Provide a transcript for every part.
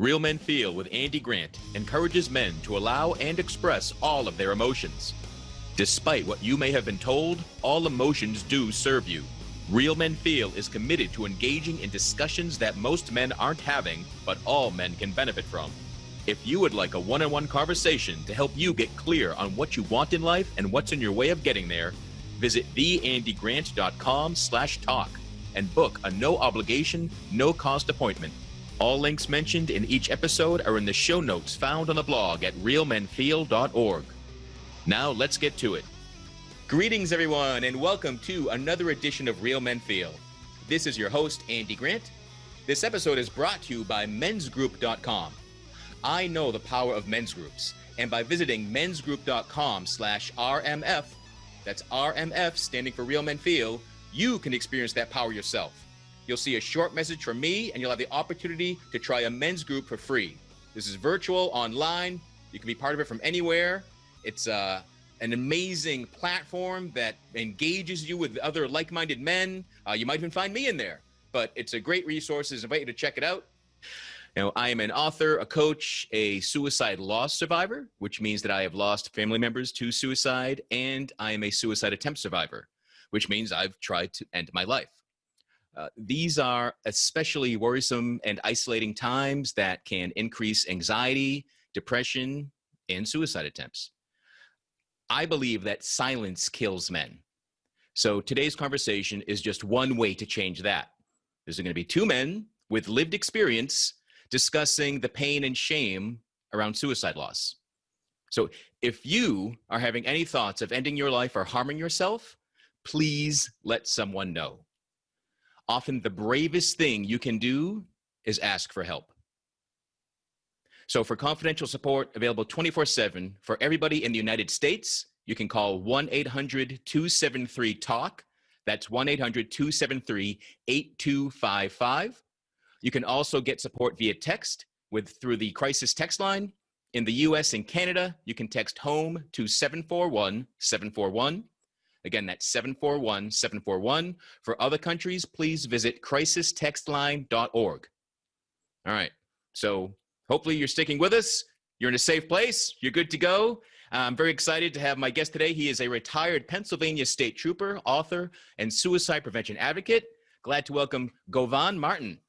Real Men Feel with Andy Grant encourages men to allow and express all of their emotions. Despite what you may have been told, all emotions do serve you. Real Men Feel is committed to engaging in discussions that most men aren't having, but all men can benefit from. If you would like a one-on-one conversation to help you get clear on what you want in life and what's in your way of getting there, visit theandygrant.com/talk and book a no-obligation, no-cost appointment. All links mentioned in each episode are in the show notes found on the blog at realmenfeel.org. Now let's get to it. Greetings, everyone, and welcome to another edition of Real Men Feel. This is your host, Andy Grant. This episode is brought to you by mensgroup.com. I know the power of men's groups, and by visiting mensgroup.com/RMF, that's RMF standing for Real Men Feel, you can experience that power yourself. You'll see a short message from me, and you'll have the opportunity to try a men's group for free. This is virtual, online. You can be part of it from anywhere. It's an amazing platform that engages you with other like-minded men. You might even find me in there, but it's a great resource. I invite you to check it out. Now, I am an author, a coach, a suicide loss survivor, which means that I have lost family members to suicide, and I am a suicide attempt survivor, which means I've tried to end my life. These are especially worrisome and isolating times that can increase anxiety, depression, and suicide attempts. I believe that silence kills men. So today's conversation is just one way to change that. There's going to be two men with lived experience discussing the pain and shame around suicide loss. So if you are having any thoughts of ending your life or harming yourself, please let someone know. Often the bravest thing you can do is ask for help. So for confidential support available 24/7 for everybody in the United States, you can call 1-800-273-TALK. That's 1-800-273-8255. You can also get support via text through the crisis text line. In the US and Canada, you can text HOME to 741-741. Again, that's 741-741. For other countries, please visit crisistextline.org. All right, so hopefully you're sticking with us. You're in a safe place. You're good to go. I'm very excited to have my guest today. He is a retired Pennsylvania State Trooper, author, and suicide prevention advocate. Glad to welcome Govan Martin.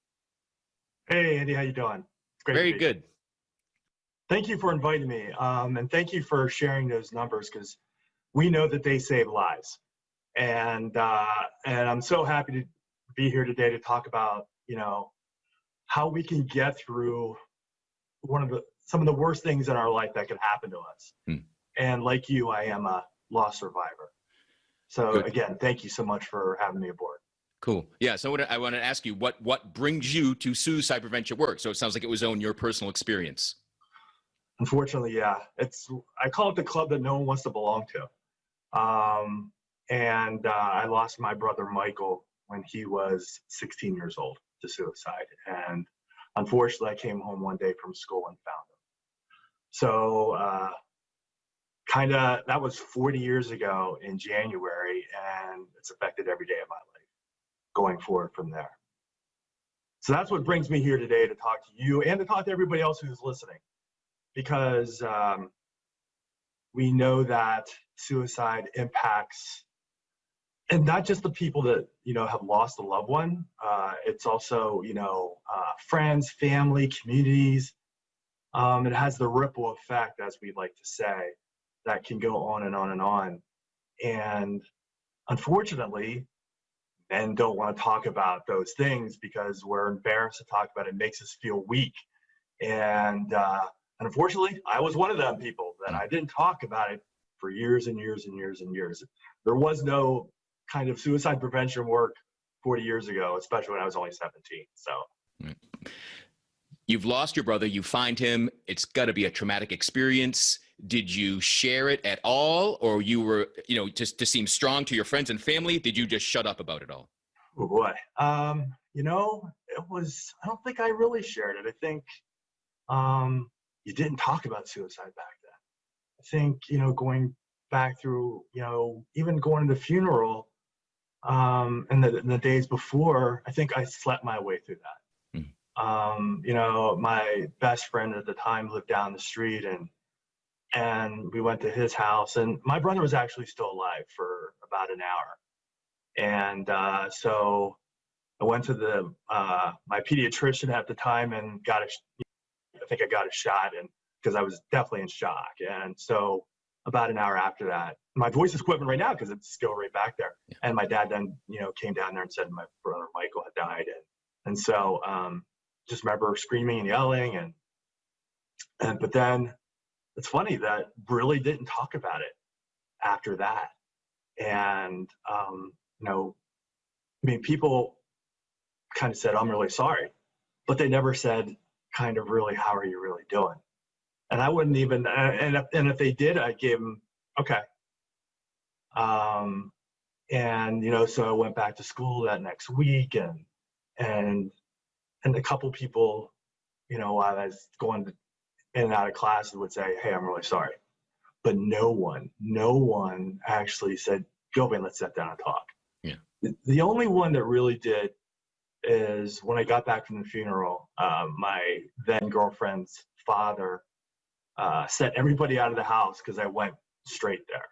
Hey, Andy, how you doing? It's great. Very good. Thank you for inviting me, and thank you for sharing those numbers, because we know that they save lives. And I'm so happy to be here today to talk about, how we can get through some of the worst things in our life that can happen to us. And like you, I am a loss survivor. So good. Again, thank you so much for having me aboard. Cool. Yeah. So I want to ask you what brings you to suicide prevention work? So it sounds like it was on your personal experience. Unfortunately, yeah. I call it the club that no one wants to belong to. I lost my brother Michael when he was 16 years old to suicide. And unfortunately, I came home one day from school and found him. So that was 40 years ago in January, and it's affected every day of my life going forward from there. So that's what brings me here today, to talk to you and to talk to everybody else who's listening, because we know that suicide impacts, and not just the people that have lost a loved one. It's also friends, family, communities. It has the ripple effect, as we like to say, that can go on and on and on. And unfortunately, men don't want to talk about those things because we're embarrassed to talk about it. It makes us feel weak. And unfortunately, I was one of them people that I didn't talk about it for years and years and years and years. There was no kind of suicide prevention work 40 years ago, especially when I was only 17. So you've lost your brother, you find him, it's got to be a traumatic experience. Did you share it at all, or you were, just to seem strong to your friends and family? Did you just shut up about it all? Oh boy. I don't think I really shared it. I think you didn't talk about suicide back then. I think, going back through, even going to the funeral, and the days before, I think I slept my way through that. You know, my best friend at the time lived down the street, and we went to his house, and my brother was actually still alive for about an hour. And so I went to the my pediatrician at the time and I think I got a shot, and because I was definitely in shock. And so about an hour after that, my voice is quivering right now because it's still right back there. Yeah. And my dad then, came down there and said my brother Michael had died, and so just remember screaming and yelling, and but then it's funny that really didn't talk about it after that. And I mean, people kind of said, "I'm really sorry," but they never said kind of really, "How are you really doing?" And I wouldn't even, and if they did, I gave them, okay. And so I went back to school that next week, and a couple people, while I was going in and out of classes would say, "Hey, I'm really sorry," but no one actually said, "Govan, let's sit down and talk." Yeah. The only one that really did is when I got back from the funeral, my then girlfriend's father sent everybody out of the house because I went straight there.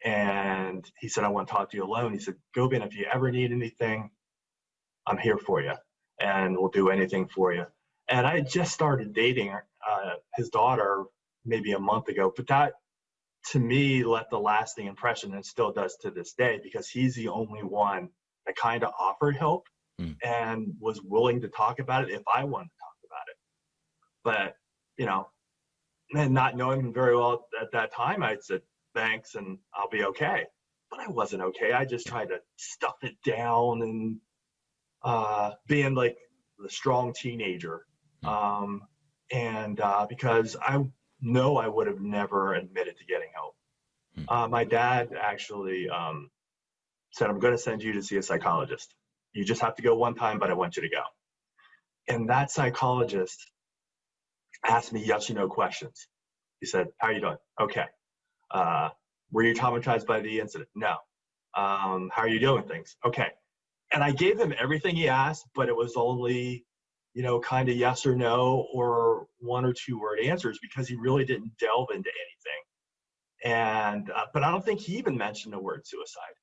And he said, "I want to talk to you alone." He said, "Govan, if you ever need anything, I'm here for you, and we'll do anything for you." And I had just started dating his daughter maybe a month ago, but that to me left a lasting impression, and still does to this day, because he's the only one that kind of offered help and was willing to talk about it if I wanted to talk about it. But, and not knowing him very well at that time, I said, "Thanks, and I'll be okay." But I wasn't okay. I just tried to stuff it down and being like the strong teenager. Because I know I would have never admitted to getting help. My dad actually said, "I'm going to send you to see a psychologist. You just have to go one time, but I want you to go." And that psychologist asked me yes or no questions. He said, "How are you doing?" "Okay." "Were you traumatized by the incident?" "No." "How are you doing things?" "Okay." And I gave him everything he asked, but it was only, kind of yes or no, or one or two word answers, because he really didn't delve into anything. And, but I don't think he even mentioned the word suicide.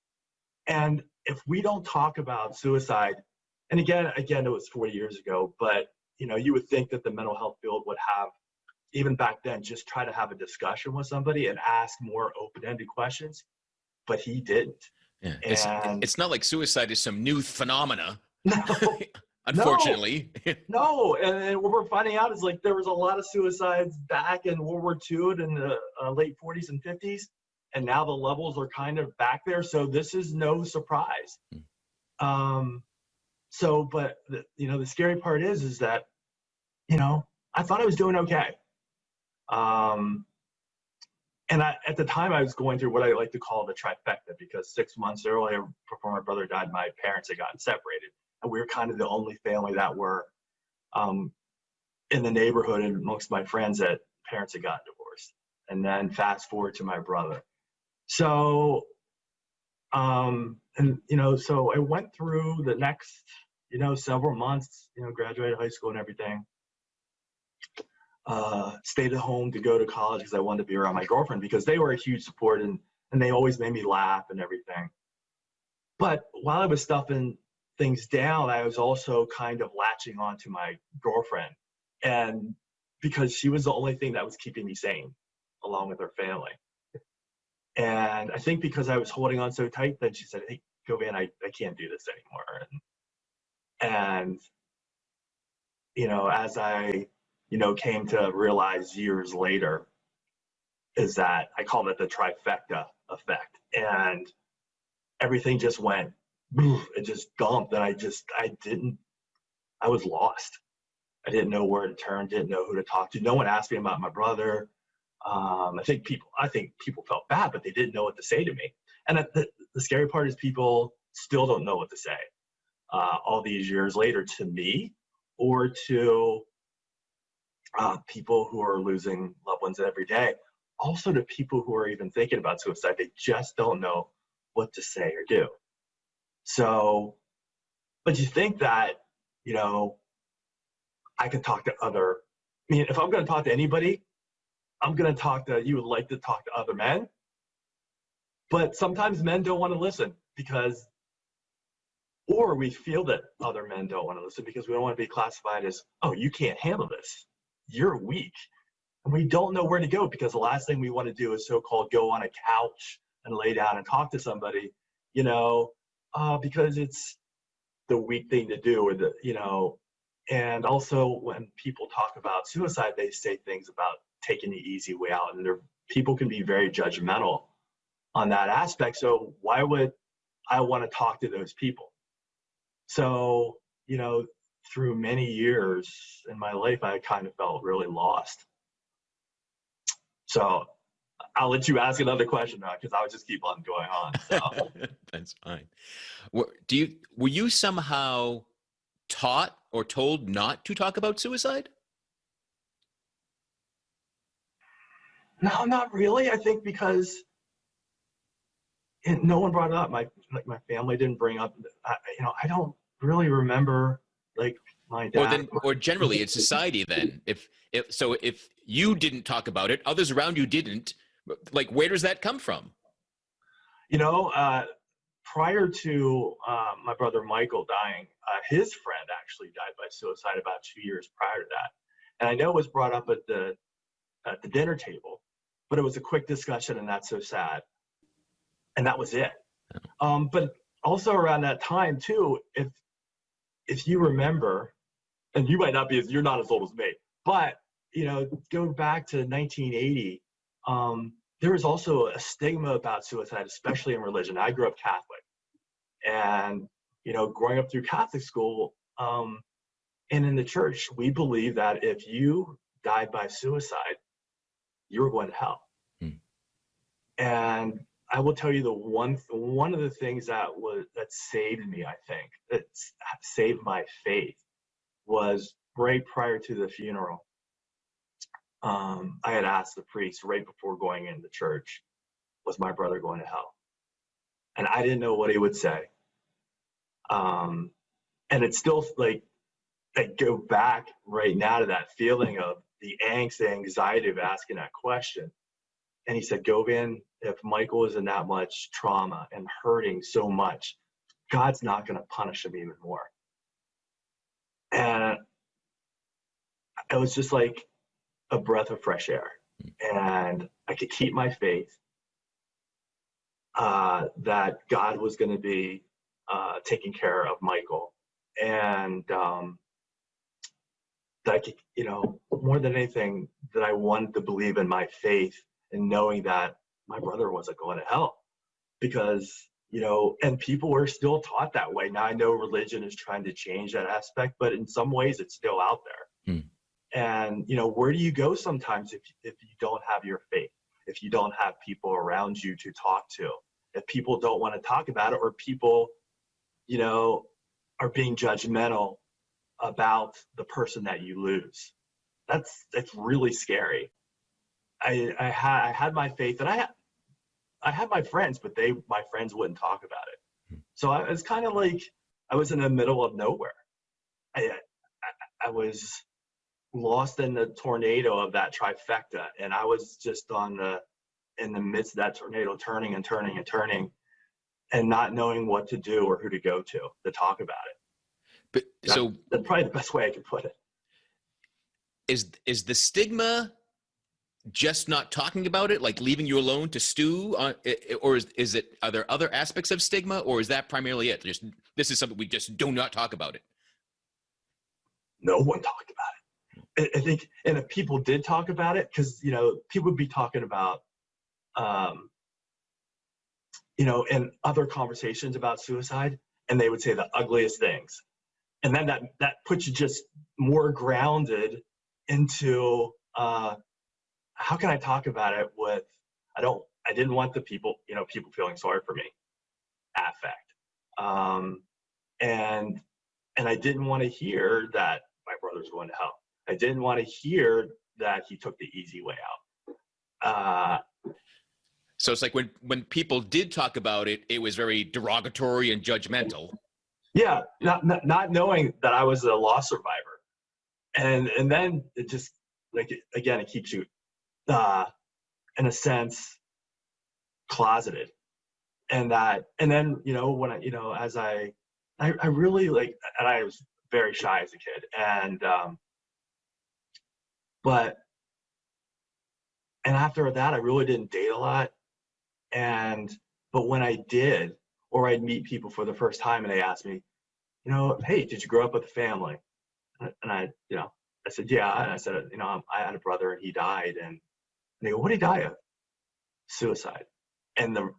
And if we don't talk about suicide, and again, it was 40 years ago, but, you would think that the mental health field would have, even back then, just try to have a discussion with somebody and ask more open-ended questions, but he didn't. Yeah. And It's not like suicide is some new phenomena. no, Unfortunately. no. And what we're finding out is, like, there was a lot of suicides back in World War II and in the late 40s and 50s, and now the levels are kind of back there. So this is no surprise. But the scary part is that, I thought I was doing okay. And at the time, I was going through what I like to call the trifecta, because 6 months earlier, before my brother died, my parents had gotten separated. And we were kind of the only family that were in the neighborhood and amongst my friends that parents had gotten divorced. And then fast forward to my brother. So, so I went through the next, several months, graduated high school and everything. Stayed at home to go to college because I wanted to be around my girlfriend, because they were a huge support, and they always made me laugh and everything. But while I was stuffing things down, I was also kind of latching on to my girlfriend, and because she was the only thing that was keeping me sane, along with her family. And I think because I was holding on so tight, then she said, "Hey, Govan, I can't do this anymore." And as I came to realize years later, is that I call it the trifecta effect. And everything just went, it just dumped. And I was lost. I didn't know where to turn, didn't know who to talk to. No one asked me about my brother. I think people felt bad, but they didn't know what to say to me. And the scary part is people still don't know what to say all these years later to me, or to people who are losing loved ones every day. Also to people who are even thinking about suicide. They just don't know what to say or do. So, but you think that, I can talk to other, I mean, if I'm going to talk to anybody, I'm going to talk to, you would like to talk to other men, but sometimes men don't want to listen because, or we feel that other men don't want to listen because we don't want to be classified as, oh, you can't handle this. You're weak. And we don't know where to go because the last thing we want to do is so-called go on a couch and lay down and talk to somebody, you know, because it's the weak thing to do, or the, you know, and also when people talk about suicide, they say things about taking the easy way out, and people can be very judgmental on that aspect. So why would I want to talk to those people? So, you know, through many years in my life, I kind of felt really lost. So I'll let you ask another question now, because I would just keep on going on. So. That's fine. Were you somehow taught or told not to talk about suicide? No, not really. I think because no one brought it up. My family didn't bring up. I don't really remember like my dad. Or generally, it's society. Then, if you didn't talk about it, others around you didn't. Like, where does that come from? You know, prior to my brother Michael dying, his friend actually died by suicide about 2 years prior to that. And I know it was brought up at the dinner table, but it was a quick discussion, and that's so sad. And that was it. But also around that time too, if you remember, and you might not be, you're not as old as me, but you know, go back to 1980. There was also a stigma about suicide, especially in religion. I grew up Catholic, and you know, growing up through Catholic school, and in the church, we believe that if you died by suicide, you were going to hell. And I will tell you one of the things that saved me, I think, that saved my faith, was right prior to the funeral. I had asked the priest right before going into church, was my brother going to hell? And I didn't know what he would say. And it's still like, I go back right now to that feeling of the angst, the anxiety of asking that question. And he said, Govan, if Michael is in that much trauma and hurting so much, God's not going to punish him even more. And it was just like a breath of fresh air. And I could keep my faith that God was going to be taking care of Michael. And that I could, you know, more than anything, that I wanted to believe in my faith and knowing that my brother wasn't going to hell. Because, you know, and people were still taught that way. Now I know religion is trying to change that aspect, but in some ways it's still out there. And, you know, where do you go sometimes if you don't have your faith, if you don't have people around you to talk to, if people don't want to talk about it, or people, you know, are being judgmental about the person that you lose? That's really scary. I had my faith, and I had my friends, but my friends wouldn't talk about it. So I was kind of like, I was in the middle of nowhere. I was lost in the tornado of that trifecta, and I was just in the midst of that tornado, turning and turning and turning, and not knowing what to do or who to go to talk about it. But that's probably the best way I could put it. Is the stigma just not talking about it, like leaving you alone to stew on, or is it, are there other aspects of stigma, or is that primarily it? Just, this is something we just do not talk about it. No one talked about it. I think, and if people did talk about it, because, you know, people would be talking about, you know, in other conversations about suicide, and they would say the ugliest things. And then that puts you just more grounded into, how can I talk about it with, I didn't want the people, you know, people feeling sorry for me affect. And I didn't want to hear that my brother's going to hell. I didn't want to hear that he took the easy way out. So it's like when people did talk about it, it was very derogatory and judgmental. Yeah, not knowing that I was a loss survivor, and then it just, like, again, it keeps you in a sense closeted. And then, when as I really, like, and I was very shy as a kid, and but and after that I really didn't date a lot. But when I did, or I'd meet people for the first time and they asked me, hey, did you grow up with a family? And I said, yeah. And I said, I had a brother and he died. And they go, what did he die of? Suicide. And the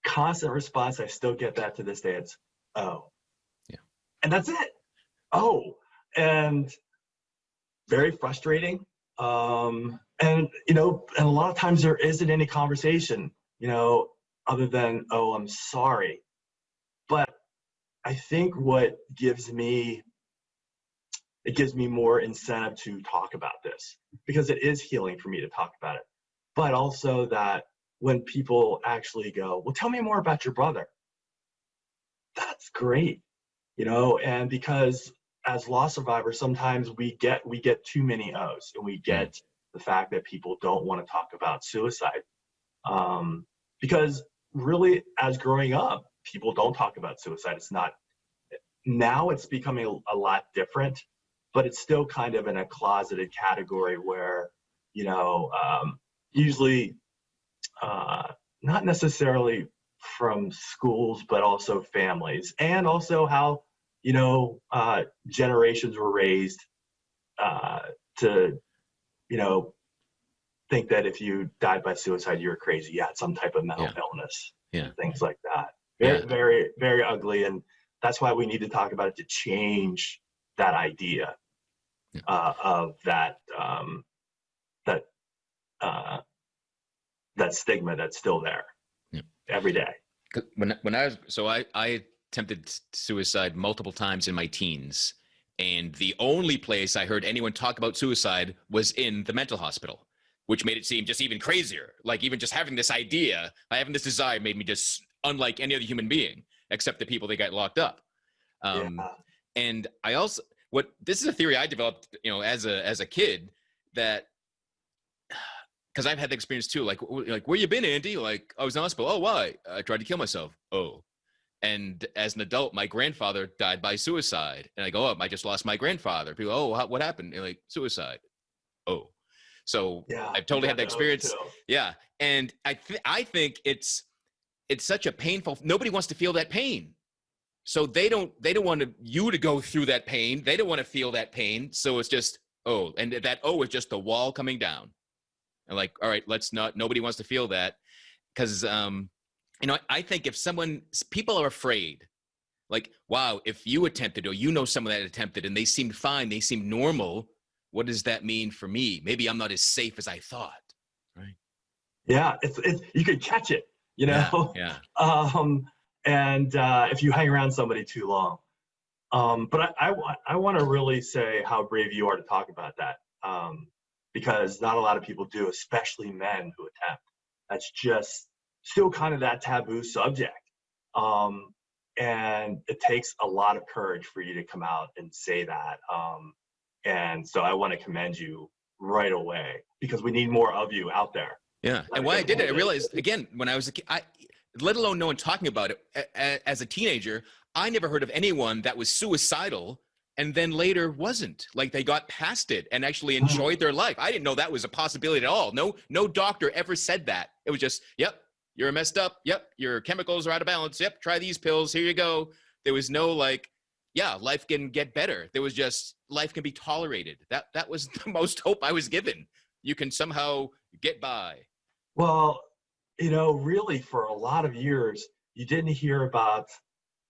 constant response, I still get that to this day, it's, oh. Yeah. And that's it. Oh. And very frustrating. And a lot of times there isn't any conversation, other than, oh, I'm sorry. But I think it gives me more incentive to talk about this, because it is healing for me to talk about it. But also that when people actually go, well, tell me more about your brother, that's great, and because as loss survivors, sometimes we get too many O's, and we get the fact that people don't want to talk about suicide. Because really, as growing up, people don't talk about suicide. It's not, now it's becoming a lot different, but it's still kind of in a closeted category where, usually not necessarily from schools, but also families, and also how, generations were raised to, think that if you died by suicide, you were crazy. You had some type of mental illness, things like that. Very, very, very ugly. And that's why we need to talk about it, to change that idea of that stigma that's still there every day. I attempted suicide multiple times in my teens, and the only place I heard anyone talk about suicide was in the mental hospital, which made it seem just even crazier. Like, even just having this idea, having this desire, made me just unlike any other human being, except the people that got locked up. And I also, this is a theory I developed, as a kid, that, because I've had the experience too, like, where you been, Andy? Like, I was in hospital. Oh, why? I tried to kill myself. Oh. And as an adult, my grandfather died by suicide. And I go, oh, I just lost my grandfather. People, oh, what happened? And like, suicide. Oh. So I've totally had the experience. Yeah. And I think it's such a painful, nobody wants to feel that pain. So they don't want you to go through that pain. They don't want to feel that pain. So it's just, oh, and that, oh, is just the wall coming down. And like, all right, nobody wants to feel that. Because, I think if people are afraid, like, wow, if you attempted, or someone that attempted and they seemed fine, they seemed normal, what does that mean for me? Maybe I'm not as safe as I thought, right? Yeah, it's you could catch it, Yeah. And if you hang around somebody too long. But I want to really say how brave you are to talk about that, because not a lot of people do, especially men who attempt. That's just still kind of that taboo subject. And it takes a lot of courage for you to come out and say that. And so I want to commend you right away, because we need more of you out there. Yeah. And when I did it, I realized, again, when I was a kid, let alone no one talking about it, as a teenager, I never heard of anyone that was suicidal and then later wasn't. Like, they got past it and actually enjoyed their life. I didn't know that was a possibility at all. No doctor ever said that. It was just, yep, you're messed up. Yep, your chemicals are out of balance. Yep, try these pills. Here you go. There was no like, yeah, life can get better. There was just, life can be tolerated. That was the most hope I was given. You can somehow get by. Well, really, for a lot of years, you didn't hear about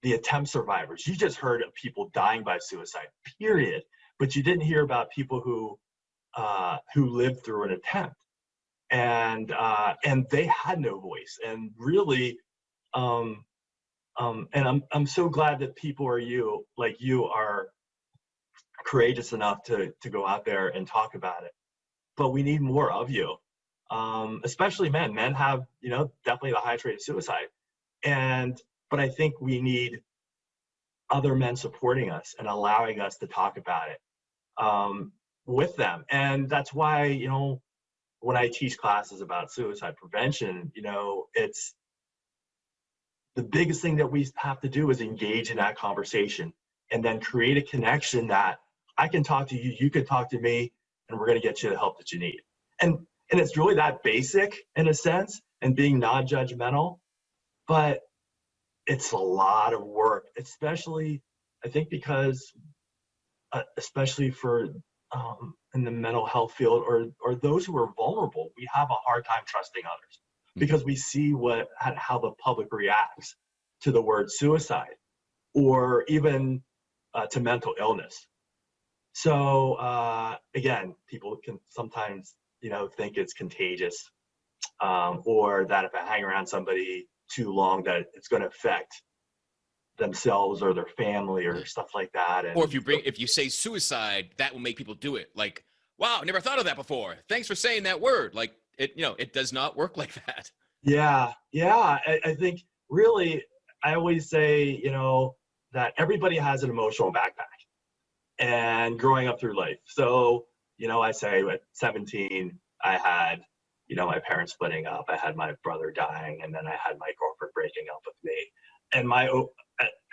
the attempt survivors. You just heard of people dying by suicide, period. But you didn't hear about people who lived through an attempt, and they had no voice. And really, and I'm so glad that people like you are courageous enough to go out there and talk about it. But we need more of you, especially men. Men have, definitely the highest rate of suicide. But I think we need other men supporting us and allowing us to talk about it. with them. And that's why, you know, when I teach classes about suicide prevention, you know, it's the biggest thing that we have to do is engage in that conversation and then create a connection that I can talk to you, you can talk to me, and we're going to get you the help that you need. And it's really that basic in a sense, and being non-judgmental, but it's a lot of work, especially, I think, because especially for in the mental health field or those who are vulnerable, we have a hard time trusting others because we see how the public reacts to the word suicide or even to mental illness. So again, people can sometimes, you know, think it's contagious, or that if I hang around somebody too long that it's going to affect themselves or their family or stuff like that. And or if you say suicide, that will make people do it. Like, wow, never thought of that before. Thanks for saying that word. Like, it, you know, it does not work like that. Yeah. I think really, I always say, you know, that everybody has an emotional backpack and growing up through life. So, you know, I say at 17, I had, you know, my parents splitting up. I had my brother dying, and then I had my girlfriend breaking up with me. And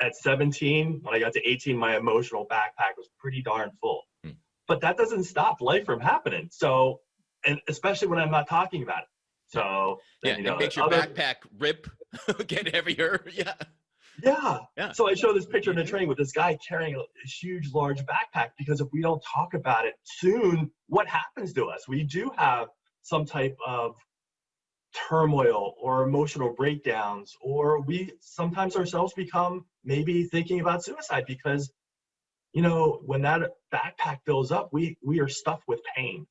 at 17, when I got to 18, my emotional backpack was pretty darn full. But that doesn't stop life from happening. So, and especially when I'm not talking about it. So, then, you know, it makes your backpack rip, get heavier. Yeah. So I show this picture in the training with this guy carrying a huge, large backpack, because if we don't talk about it soon, what happens to us? We do have some type of turmoil or emotional breakdowns, or we sometimes ourselves become maybe thinking about suicide because, you know, when that backpack fills up, we are stuffed with pain.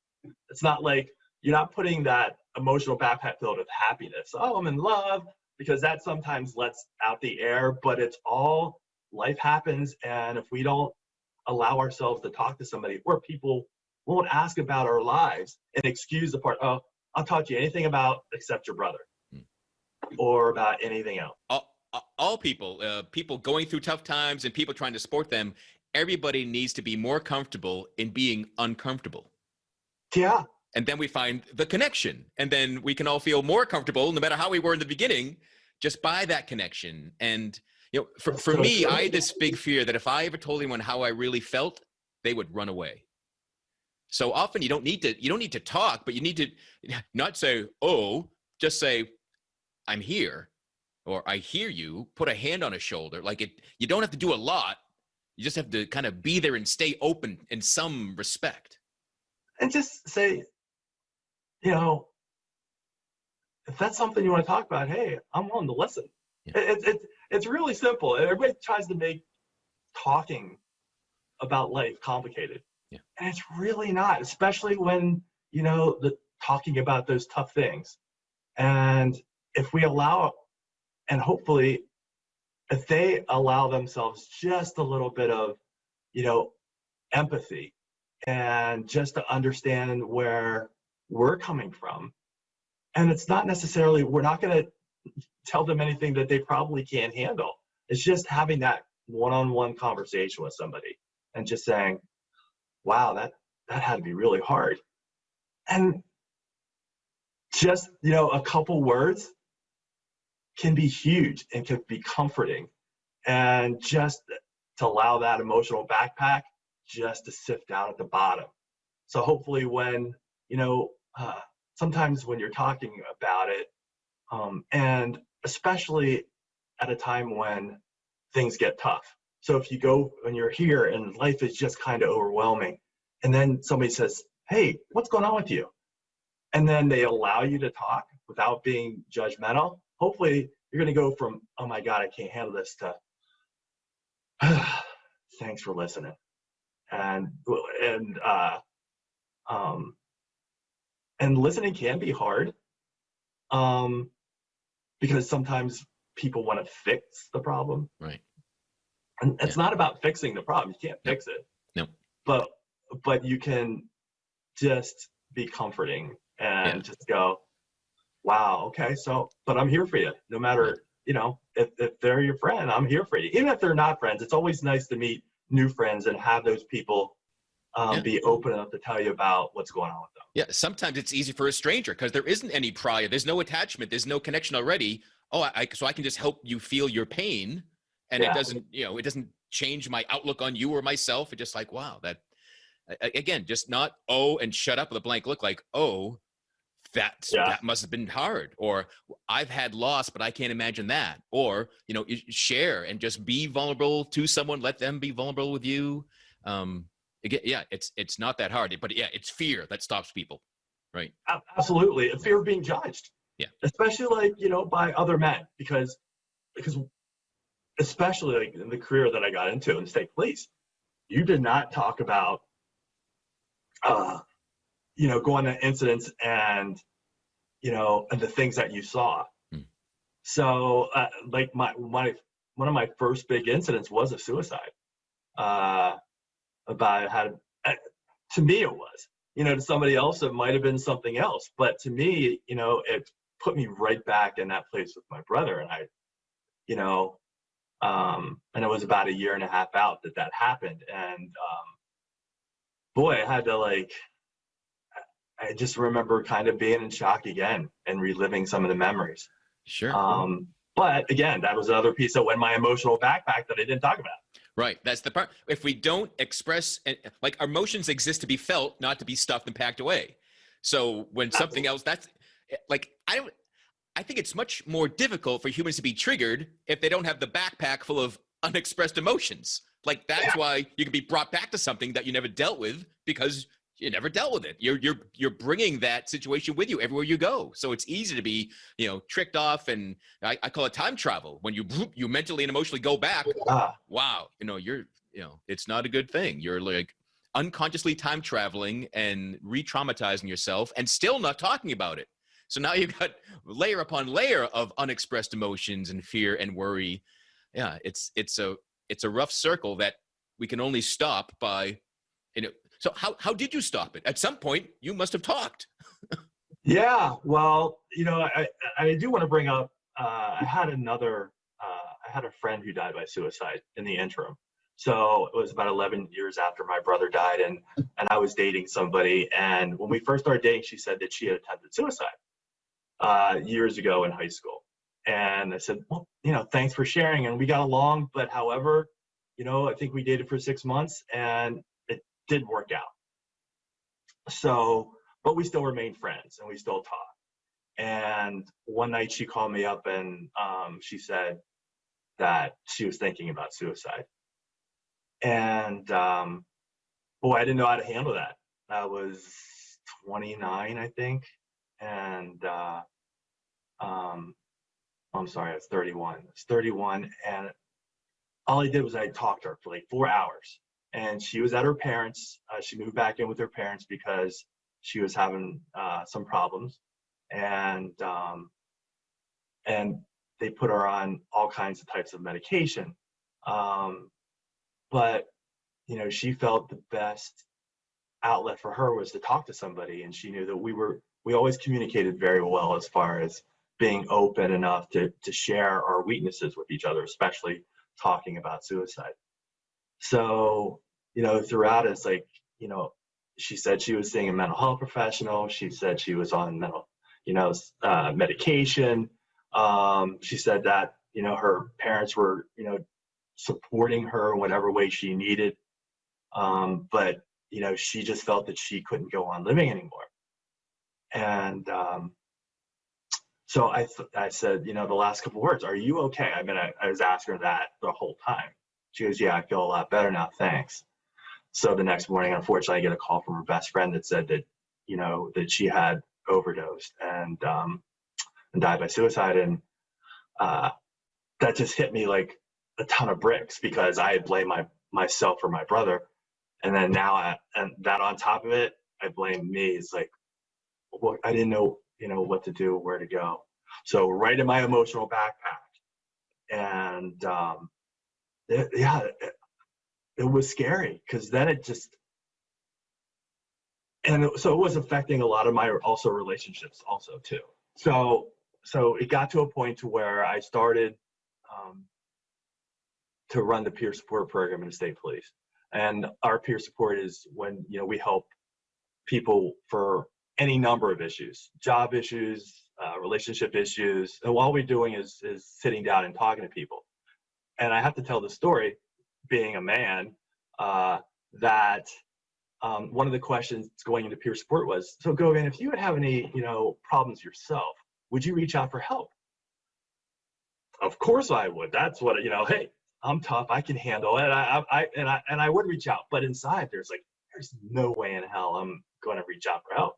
It's not like you're not putting that emotional backpack filled with happiness. Oh, I'm in love, because that sometimes lets out the air, but it's all life happens. And if we don't allow ourselves to talk to somebody, or people won't ask about our lives and excuse the part, oh, I'll talk to you anything about except your brother or about anything else. All people, people going through tough times and people trying to support them, everybody needs to be more comfortable in being uncomfortable. Yeah. And then we find the connection, and then we can all feel more comfortable, no matter how we were in the beginning, just by that connection. And, you know, for me, I had this big fear that if I ever told anyone how I really felt, they would run away. So often you don't need to talk, but you need to not say, oh, just say, I'm here, or I hear you, put a hand on a shoulder. Like you don't have to do a lot. You just have to kind of be there and stay open in some respect. And just say, you know, if that's something you want to talk about, hey, I'm willing to listen. Yeah. It's really simple. Everybody tries to make talking about life complicated. Yeah. And it's really not, especially when, you know, talking about those tough things. And if we allow, and hopefully if they allow themselves just a little bit of, you know, empathy and just to understand where we're coming from. And it's not necessarily, we're not going to tell them anything that they probably can't handle. It's just having that one-on-one conversation with somebody and just saying, wow, that had to be really hard. And just, you know, a couple words can be huge and can be comforting. And just to allow that emotional backpack just to sift out at the bottom. So hopefully when, you know, sometimes when you're talking about it, and especially at a time when things get tough. So if you go, when you're here and life is just kind of overwhelming, and then somebody says, hey, what's going on with you? And then they allow you to talk without being judgmental. Hopefully you're going to go from, oh my God, I can't handle this, to thanks for listening. And listening can be hard, because sometimes people want to fix the problem. Right. And it's not about fixing the problem. You can't fix it. No. But you can just be comforting and just go, wow, okay, so, but I'm here for you. No matter, you know, if they're your friend, I'm here for you. Even if they're not friends, it's always nice to meet new friends and have those people be open enough to tell you about what's going on with them. Yeah, sometimes it's easy for a stranger because there isn't any prior, there's no attachment, there's no connection already. Oh, so I can just help you feel your pain, and it doesn't, it doesn't change my outlook on you or myself. It's just like, wow, that again, just not and shut up with a blank look, like, that must have been hard, or I've had loss, but I can't imagine that, or share and just be vulnerable to someone, let them be vulnerable with you. Again, it's not that hard, but it's fear that stops people, right? Absolutely, a fear of being judged. Yeah, especially by other men, because especially like in the career that I got into in state police, you did not talk about going to incidents and and the things that you saw. So like one of my first big incidents was a suicide. About how to me it was, to somebody else it might have been something else, but to me, it put me right back in that place with my brother. And and it was about a year and a half out that happened. And boy, I had to I just remember kind of being in shock again and reliving some of the memories. Sure. But again, that was another piece that went in my emotional backpack that I didn't talk about. Right. That's the part. If we don't express, like, our emotions exist to be felt, not to be stuffed and packed away. So when something else, that's like, I think it's much more difficult for humans to be triggered if they don't have the backpack full of unexpressed emotions. Like, that's why you can be brought back to something that you never dealt with, because you never dealt with it. You're bringing that situation with you everywhere you go. So it's easy to be, tricked off, and I call it time travel. When you mentally and emotionally go back, wow, it's not a good thing. You're like unconsciously time traveling and re-traumatizing yourself and still not talking about it. So now you've got layer upon layer of unexpressed emotions and fear and worry. Yeah, it's a rough circle that we can only stop by, So how did you stop it? At some point, you must have talked. Yeah, well, I do want to bring up, I had a friend who died by suicide in the interim. So it was about 11 years after my brother died, and I was dating somebody. And when we first started dating, she said that she had attempted suicide years ago in high school. And I said, well, thanks for sharing. And we got along, but however, I think we dated for 6 months and it didn't work out. So, but we still remain friends and we still talk. And one night she called me up and she said that she was thinking about suicide. And boy, I didn't know how to handle that. I was 29, I think. And I'm sorry, I was 31. I was 31, and all I did was I talked to her for like 4 hours. And she was at her parents'. She moved back in with her parents because she was having some problems, and they put her on all kinds of types of medication. But she felt the best outlet for her was to talk to somebody, and she knew that we always communicated very well as far as being open enough to share our weaknesses with each other, especially talking about suicide. So, throughout it's like, she said she was seeing a mental health professional. She said she was on mental, medication. She said that, her parents were, supporting her in whatever way she needed. But, she just felt that she couldn't go on living anymore. And so I said, the last couple of words, are you okay? I mean, I was asking her that the whole time. She goes, yeah, I feel a lot better now, thanks. So the next morning, unfortunately, I get a call from her best friend that said that, that she had overdosed and died by suicide. And that just hit me like a ton of bricks, because I had blamed myself for my brother. And then now, and that on top of it, I blame me. It's like, well, I didn't know, what to do, where to go. So right in my emotional backpack. And it was scary, because then it just, so it was affecting a lot of my also relationships also too. So it got to a point to where I started to run the peer support program in the state police. And our peer support is when, you know, we help people for any number of issues, job issues, relationship issues. And all we're doing is sitting down and talking to people. And I have to tell the story, being a man, that one of the questions going into peer support was, so Govan, if you would have any, you know, problems yourself, would you reach out for help? Of course I would. That's what, you know, hey, I'm tough. I can handle it. I would reach out. But inside there's like, there's no way in hell I'm going to reach out for help.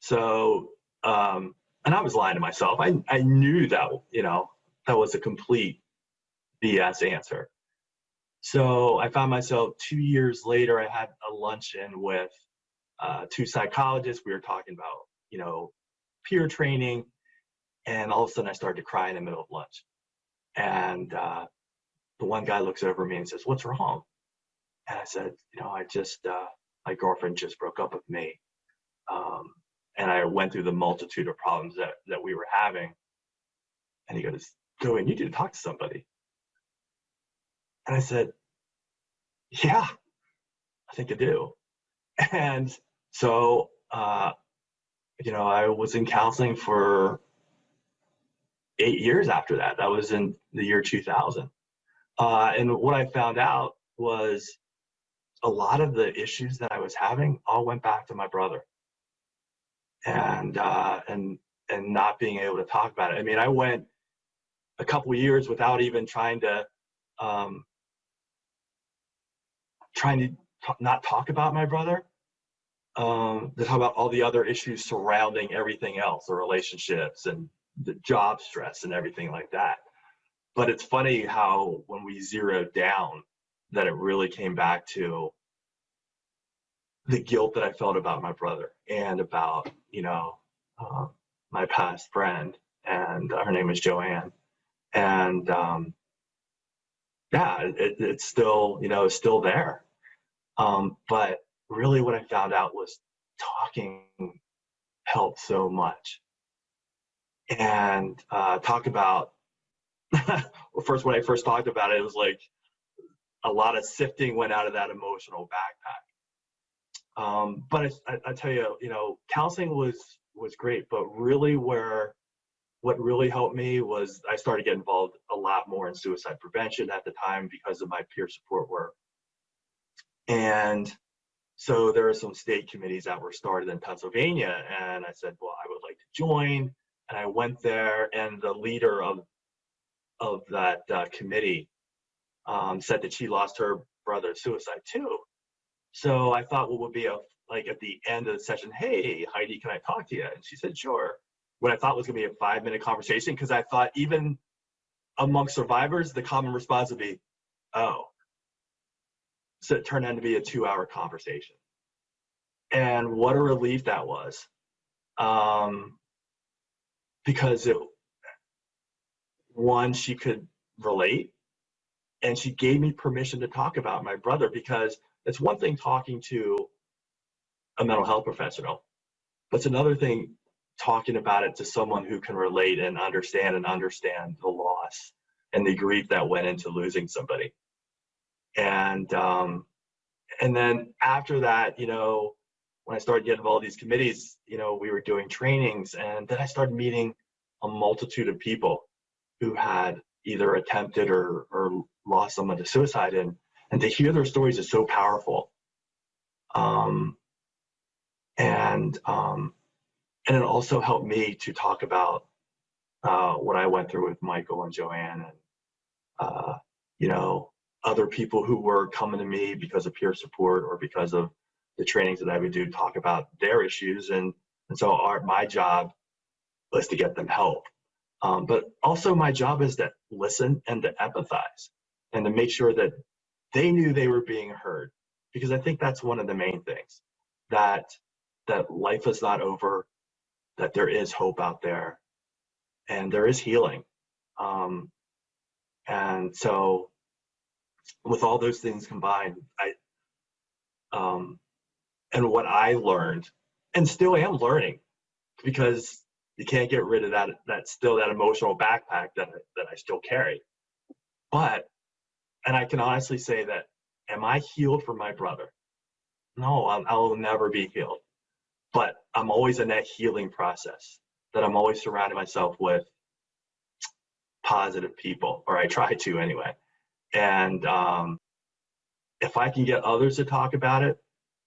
So, and I was lying to myself. I knew that, you know, that was a complete BS answer. So I found myself 2 years later, I had a luncheon with 2 psychologists. We were talking about, you know, peer training. And all of a sudden I started to cry in the middle of lunch. And the one guy looks over at me and says, "What's wrong?" And I said, "You know, I just, my girlfriend just broke up with me." And I went through the multitude of problems that we were having. And he goes, "Go in, you need to talk to somebody." And I said, "Yeah, I think I do." And so, you know, I was in counseling for 8 years after that. That was in the year 2000. And what I found out was a lot of the issues that I was having all went back to my brother, and not being able to talk about it. I mean, I went a couple of years without even trying to not talk about my brother, to talk about all the other issues surrounding everything else, the relationships and the job stress and everything like that. But it's funny how when we zeroed down, that it really came back to the guilt that I felt about my brother and about, you know, my past friend, and her name is Joanne. And yeah, it's still, you know, it's still there. But really what I found out was talking helped so much. And talk about, well, first, when I first talked about it, it was like a lot of sifting went out of that emotional backpack. But I tell you, you know, counseling was great, but really what really helped me was I started getting involved a lot more in suicide prevention at the time because of my peer support work. And so there are some state committees that were started in Pennsylvania, and I said, well, I would like to join. And I went there, and the leader of that committee said that she lost her brother to suicide too. So I thought, what would be like at the end of the session, "Hey, Heidi, can I talk to you?" And she said, "Sure." What I thought was going to be a 5-minute conversation, because I thought even among survivors, the common response would be, "Oh." So it turned out to be a 2-hour conversation. And what a relief that was. Because one, she could relate, and she gave me permission to talk about my brother, because it's one thing talking to a mental health professional, but it's another thing talking about it to someone who can relate and understand the loss and the grief that went into losing somebody. And then after that, you know, when I started getting involved in these committees, you know, we were doing trainings, and then I started meeting a multitude of people who had either attempted or lost someone to suicide, and to hear their stories is so powerful. And it also helped me to talk about what I went through with Michael and Joanne, and you know, other people who were coming to me because of peer support or because of the trainings that I would do, talk about their issues. And so my job was to get them help. But also my job is to listen and to empathize and to make sure that they knew they were being heard. Because I think that's one of the main things, that life is not over, that there is hope out there, and there is healing. And so with all those things combined, and what I learned, and still am learning, because you can't get rid of that emotional backpack that I still carry. But, and I can honestly say that am I healed from my brother? No, I'll never be healed. But I'm always in that healing process, that I'm always surrounding myself with positive people, or I try to anyway. And if I can get others to talk about it,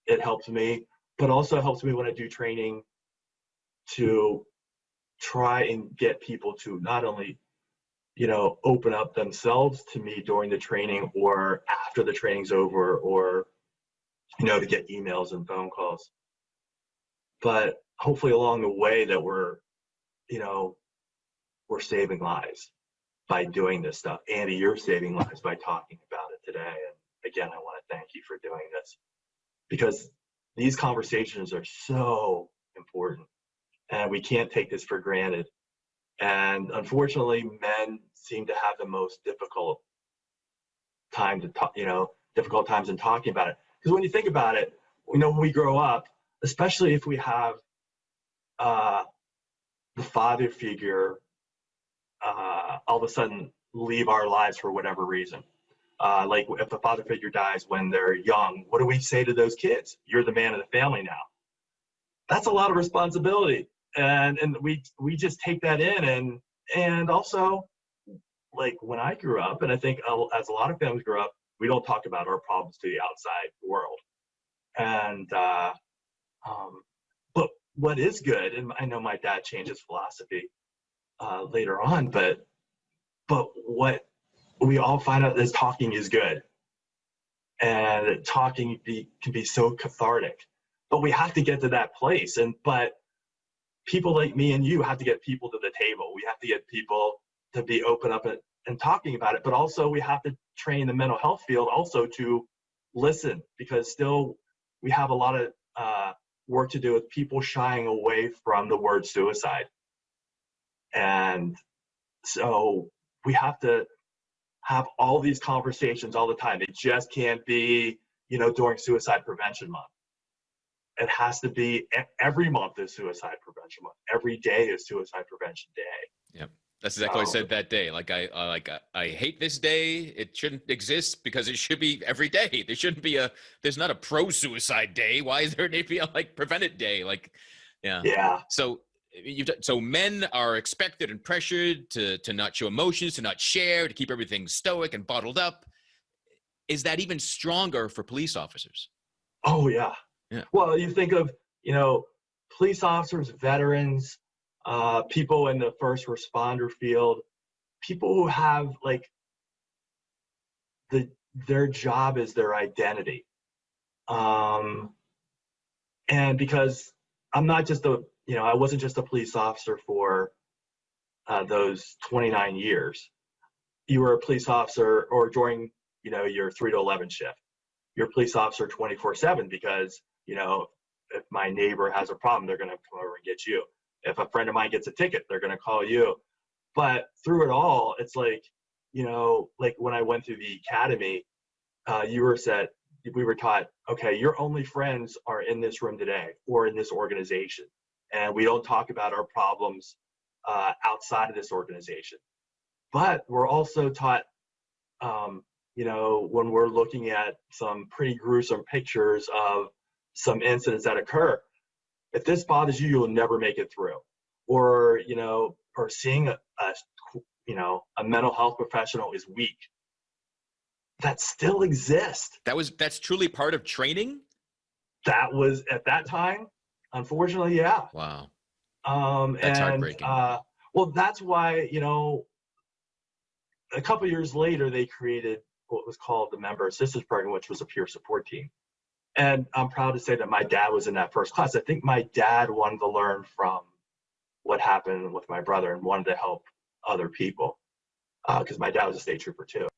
it helps me, but also helps me when I do training to try and get people to not only, open up themselves to me during the training or after the training's over, or, to get emails and phone calls, but hopefully along the way that we're saving lives by doing this stuff. Andy, you're saving lives by talking about it today. And again, I want to thank you for doing this, because these conversations are so important and we can't take this for granted. And unfortunately, men seem to have the most difficult time to talk, difficult times in talking about it. Because when you think about it, when we grow up, especially if we have the father figure all of a sudden leave our lives for whatever reason. Like if the father figure dies when they're young, what do we say to those kids? You're the man of the family now. That's a lot of responsibility. And we just take that in. And also, like when I grew up, and I think as a lot of families grew up, we don't talk about our problems to the outside world. And but what is good, and I know my dad changed his philosophy later on, but what we all find out is talking is good, and talking can be so cathartic. But we have to get to that place, but people like me and you have to get people to the table. We have to get people to be open up and talking about it, but also we have to train the mental health field also to listen, because still we have a lot of work to do with people shying away from the word suicide. And so we have to have all these conversations all the time. It just can't be, during Suicide Prevention Month. It has to be every month is Suicide Prevention Month. Every day is Suicide Prevention Day. Yep. That's exactly what I said that day. I hate this day. It shouldn't exist because it should be every day. There shouldn't be there's not a pro-suicide day. Why is there maybe a prevent it day? Yeah. So men are expected and pressured to not show emotions, to not share, to keep everything stoic and bottled up. Is that even stronger for police officers? Oh yeah. Yeah. Well, you think of, police officers, veterans, people in the first responder field, people who have their job is their identity. And because I'm not just I wasn't just a police officer for those 29 years. You were a police officer, or during, your 3 to 11 shift. You're a police officer 24/7 because, if my neighbor has a problem, they're going to come over and get you. If a friend of mine gets a ticket, they're going to call you. But through it all, it's like when I went through the academy, we were taught, okay, your only friends are in this room today or in this organization. And we don't talk about our problems outside of this organization. But we're also taught, when we're looking at some pretty gruesome pictures of some incidents that occur, if this bothers you, you'll never make it through. Or, or seeing a mental health professional is weak. That still exists. That's truly part of training? That was at that time, unfortunately, yeah. Wow. That's heartbreaking. Well, that's why, a couple of years later, they created what was called the Member Assistance Program, which was a peer support team. And I'm proud to say that my dad was in that first class. I think my dad wanted to learn from what happened with my brother and wanted to help other people, because my dad was a state trooper too.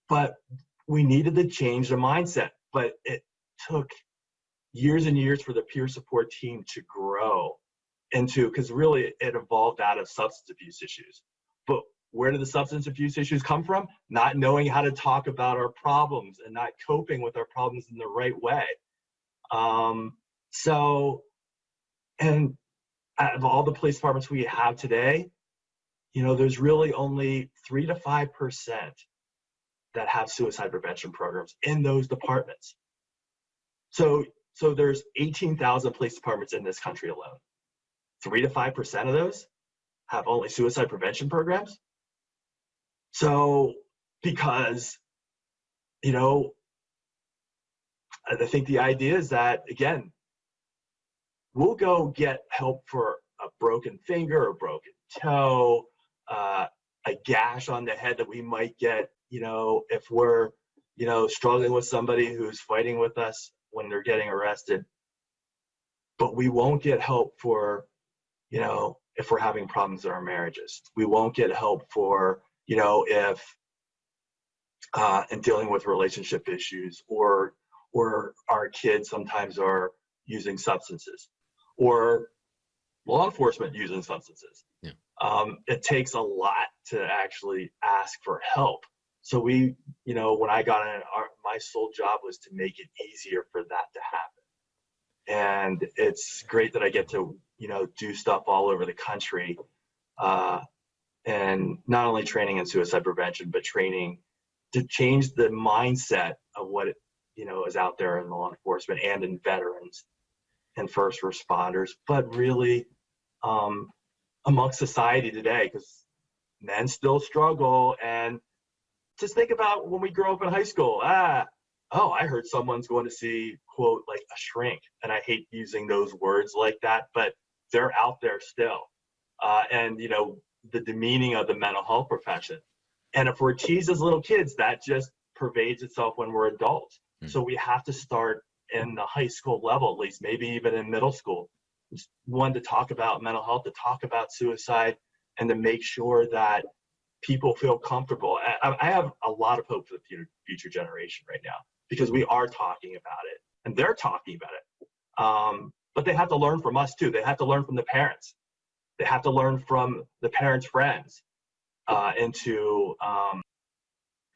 But we needed to change the mindset. But it took years and years for the peer support team to grow into, because really it evolved out of substance abuse issues. But where did the substance abuse issues come from? Not knowing how to talk about our problems and not coping with our problems in the right way. And out of all the police departments we have today, there's really only 3 to 5% that have suicide prevention programs in those departments. So there's 18,000 police departments in this country alone. 3 to 5% of those have only suicide prevention programs. So because, you know, I think the idea is that, again, we'll go get help for a broken finger, a broken toe, a gash on the head that we might get, you know, if we're, you know, struggling with somebody who's fighting with us when they're getting arrested. But we won't get help for, you know, if we're having problems in our marriages. We won't get help for, you know, if in dealing with relationship issues, or our kids sometimes are using substances, or law enforcement using substances. Yeah. It takes a lot to actually ask for help. So we, you know, when I got in, my sole job was to make it easier for that to happen. And it's great that I get to, you know, do stuff all over the country, and not only training in suicide prevention, but training to change the mindset of what, you know, is out there in law enforcement and in veterans and first responders, but really amongst society today, because men still struggle. And just think about when we grow up in high school. Oh, I heard someone's going to see, quote, like a shrink. And I hate using those words like that, but they're out there still. And, you know, the demeaning of the mental health profession. And if we're teased as little kids, that just pervades itself when we're adults. Mm-hmm. So we have to start in the high school level, at least, maybe even in middle school. One, to talk about mental health, to talk about suicide, and to make sure that people feel comfortable. I have a lot of hope for the future generation right now, because we are talking about it and they're talking about it. But they have to learn from us too. They have to learn from the parents. They have to learn from the parents' friends, into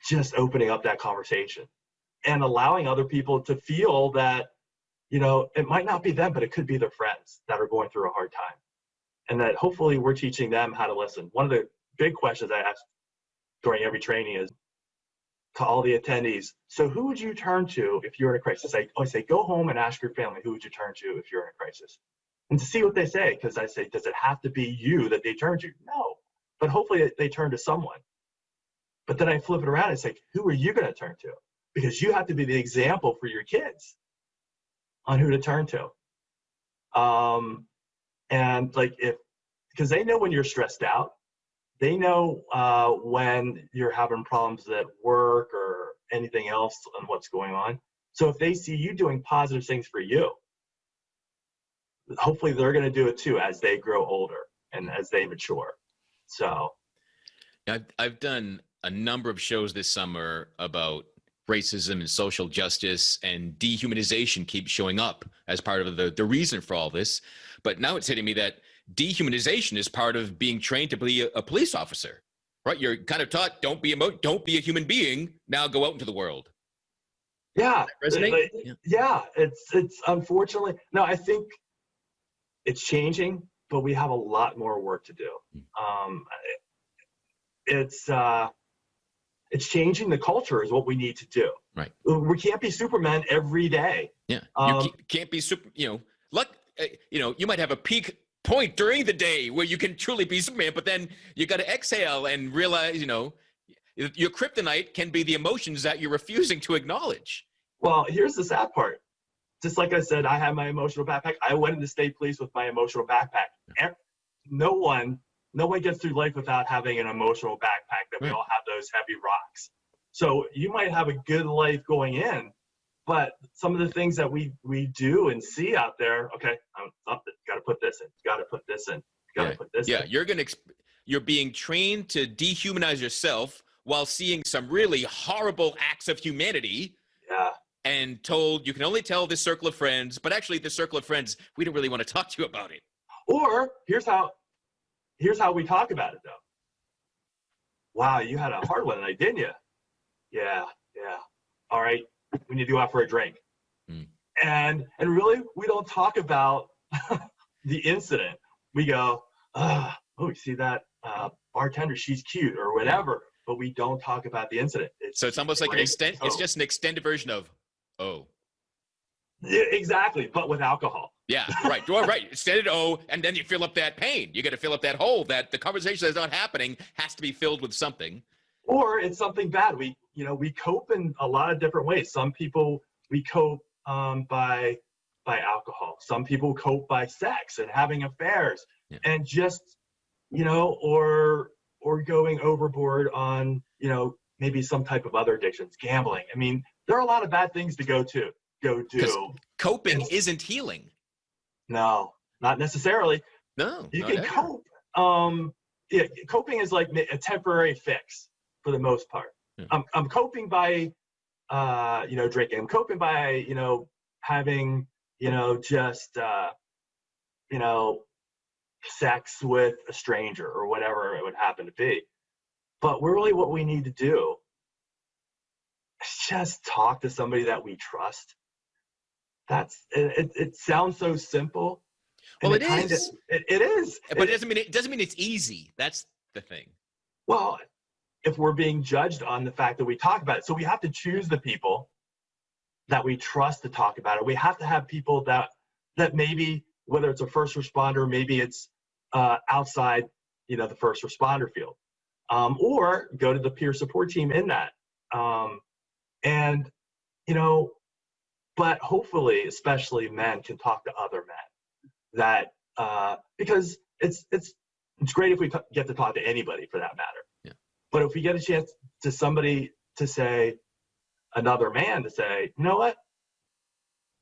just opening up that conversation and allowing other people to feel that, you know, it might not be them, but it could be their friends that are going through a hard time. And that hopefully we're teaching them how to listen. One of the big questions I ask during every training is to all the attendees, so who would you turn to if you're in a crisis? I say, go home and ask your family, who would you turn to if you're in a crisis? And to see what they say, because I say, does it have to be you that they turn to? No, but hopefully they turn to someone. But then I flip it around and say, who are you going to turn to? Because you have to be the example for your kids on who to turn to. And like, because they know when you're stressed out, they know when you're having problems at work or anything else and what's going on. So if they see you doing positive things for you, hopefully they're going to do it too as they grow older and as they mature. So I've done a number of shows this summer about racism and social justice, and dehumanization keeps showing up as part of the reason for all this. But now it's hitting me that dehumanization is part of being trained to be a police officer, right? You're kind of taught, don't be a human being. Now go out into the world. Yeah. Resonate? Yeah. It's unfortunately, no, I think it's changing, but we have a lot more work to do. It's changing the culture is what we need to do. Right. We can't be Superman every day. Yeah. You can't be super, you might have a peak point during the day where you can truly be Superman, but then you got to exhale and realize, your kryptonite can be the emotions that you're refusing to acknowledge. Well, here's the sad part. Just like I said, I have my emotional backpack. I went into state police with my emotional backpack. And no one gets through life without having an emotional backpack, that we all have those heavy rocks. So you might have a good life going in, but some of the things that we do and see out there, okay, got to put this in, got to put this in, got to put this in. Yeah, you're being trained to dehumanize yourself while seeing some really horrible acts of humanity. Yeah. And told you can only tell this circle of friends, but actually this circle of friends, we don't really want to talk to you about it. Or here's how we talk about it though. Wow, you had a hard one tonight, didn't you? Yeah. All right, we need to go out for a drink. And really, we don't talk about the incident. We go, oh, you see that bartender? She's cute, or whatever. but we don't talk about the incident. So it's almost like it's just an extended version of, oh. Yeah, exactly, but with alcohol. Yeah, right. Well, right. Extended O, and then you fill up that pain. You got to fill up that hole that the conversation that's not happening has to be filled with something. Or it's something bad. We cope in a lot of different ways. Some people, we cope by alcohol. Some people cope by sex and having affairs, and just, or going overboard on, maybe some type of other addictions, gambling. I mean, there are a lot of bad things to go do. Coping isn't healing. No, not necessarily. No, you can cope. Coping is like a temporary fix for the most part. Yeah. I'm coping by, drinking. I'm coping by, having, just, sex with a stranger or whatever it would happen to be. But really what we need to do is just talk to somebody that we trust. It sounds so simple. Well, it is. It is. But it doesn't mean it's easy. That's the thing. Well, if we're being judged on the fact that we talk about it, so we have to choose the people that we trust to talk about it. We have to have people that maybe, whether it's a first responder, maybe it's outside, the first responder field, or go to the peer support team in that. But hopefully, especially men can talk to other men because it's great if we get to talk to anybody for that matter. Yeah. But if we get a chance to somebody to say, another man to say, you know what?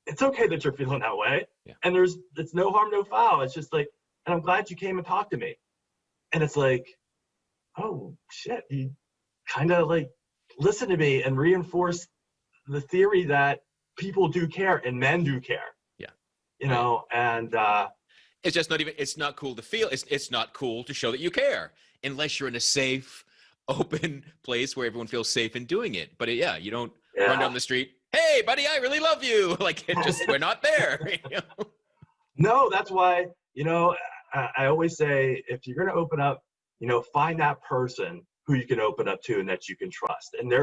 It's okay that you're feeling that way. Yeah. And it's no harm, no foul. It's just like, and I'm glad you came and talked to me. And it's like, oh shit, you kind of like listen to me and reinforce the theory that people do care and men do care. Yeah. And it's just it's not cool to feel. It's not cool to show that you care unless you're in a safe, open place where everyone feels safe in doing it. But you don't run down the street, hey buddy, I really love you. Like we're not there. No, that's why, I always say, if you're going to open up, find that person who you can open up to and that you can trust. And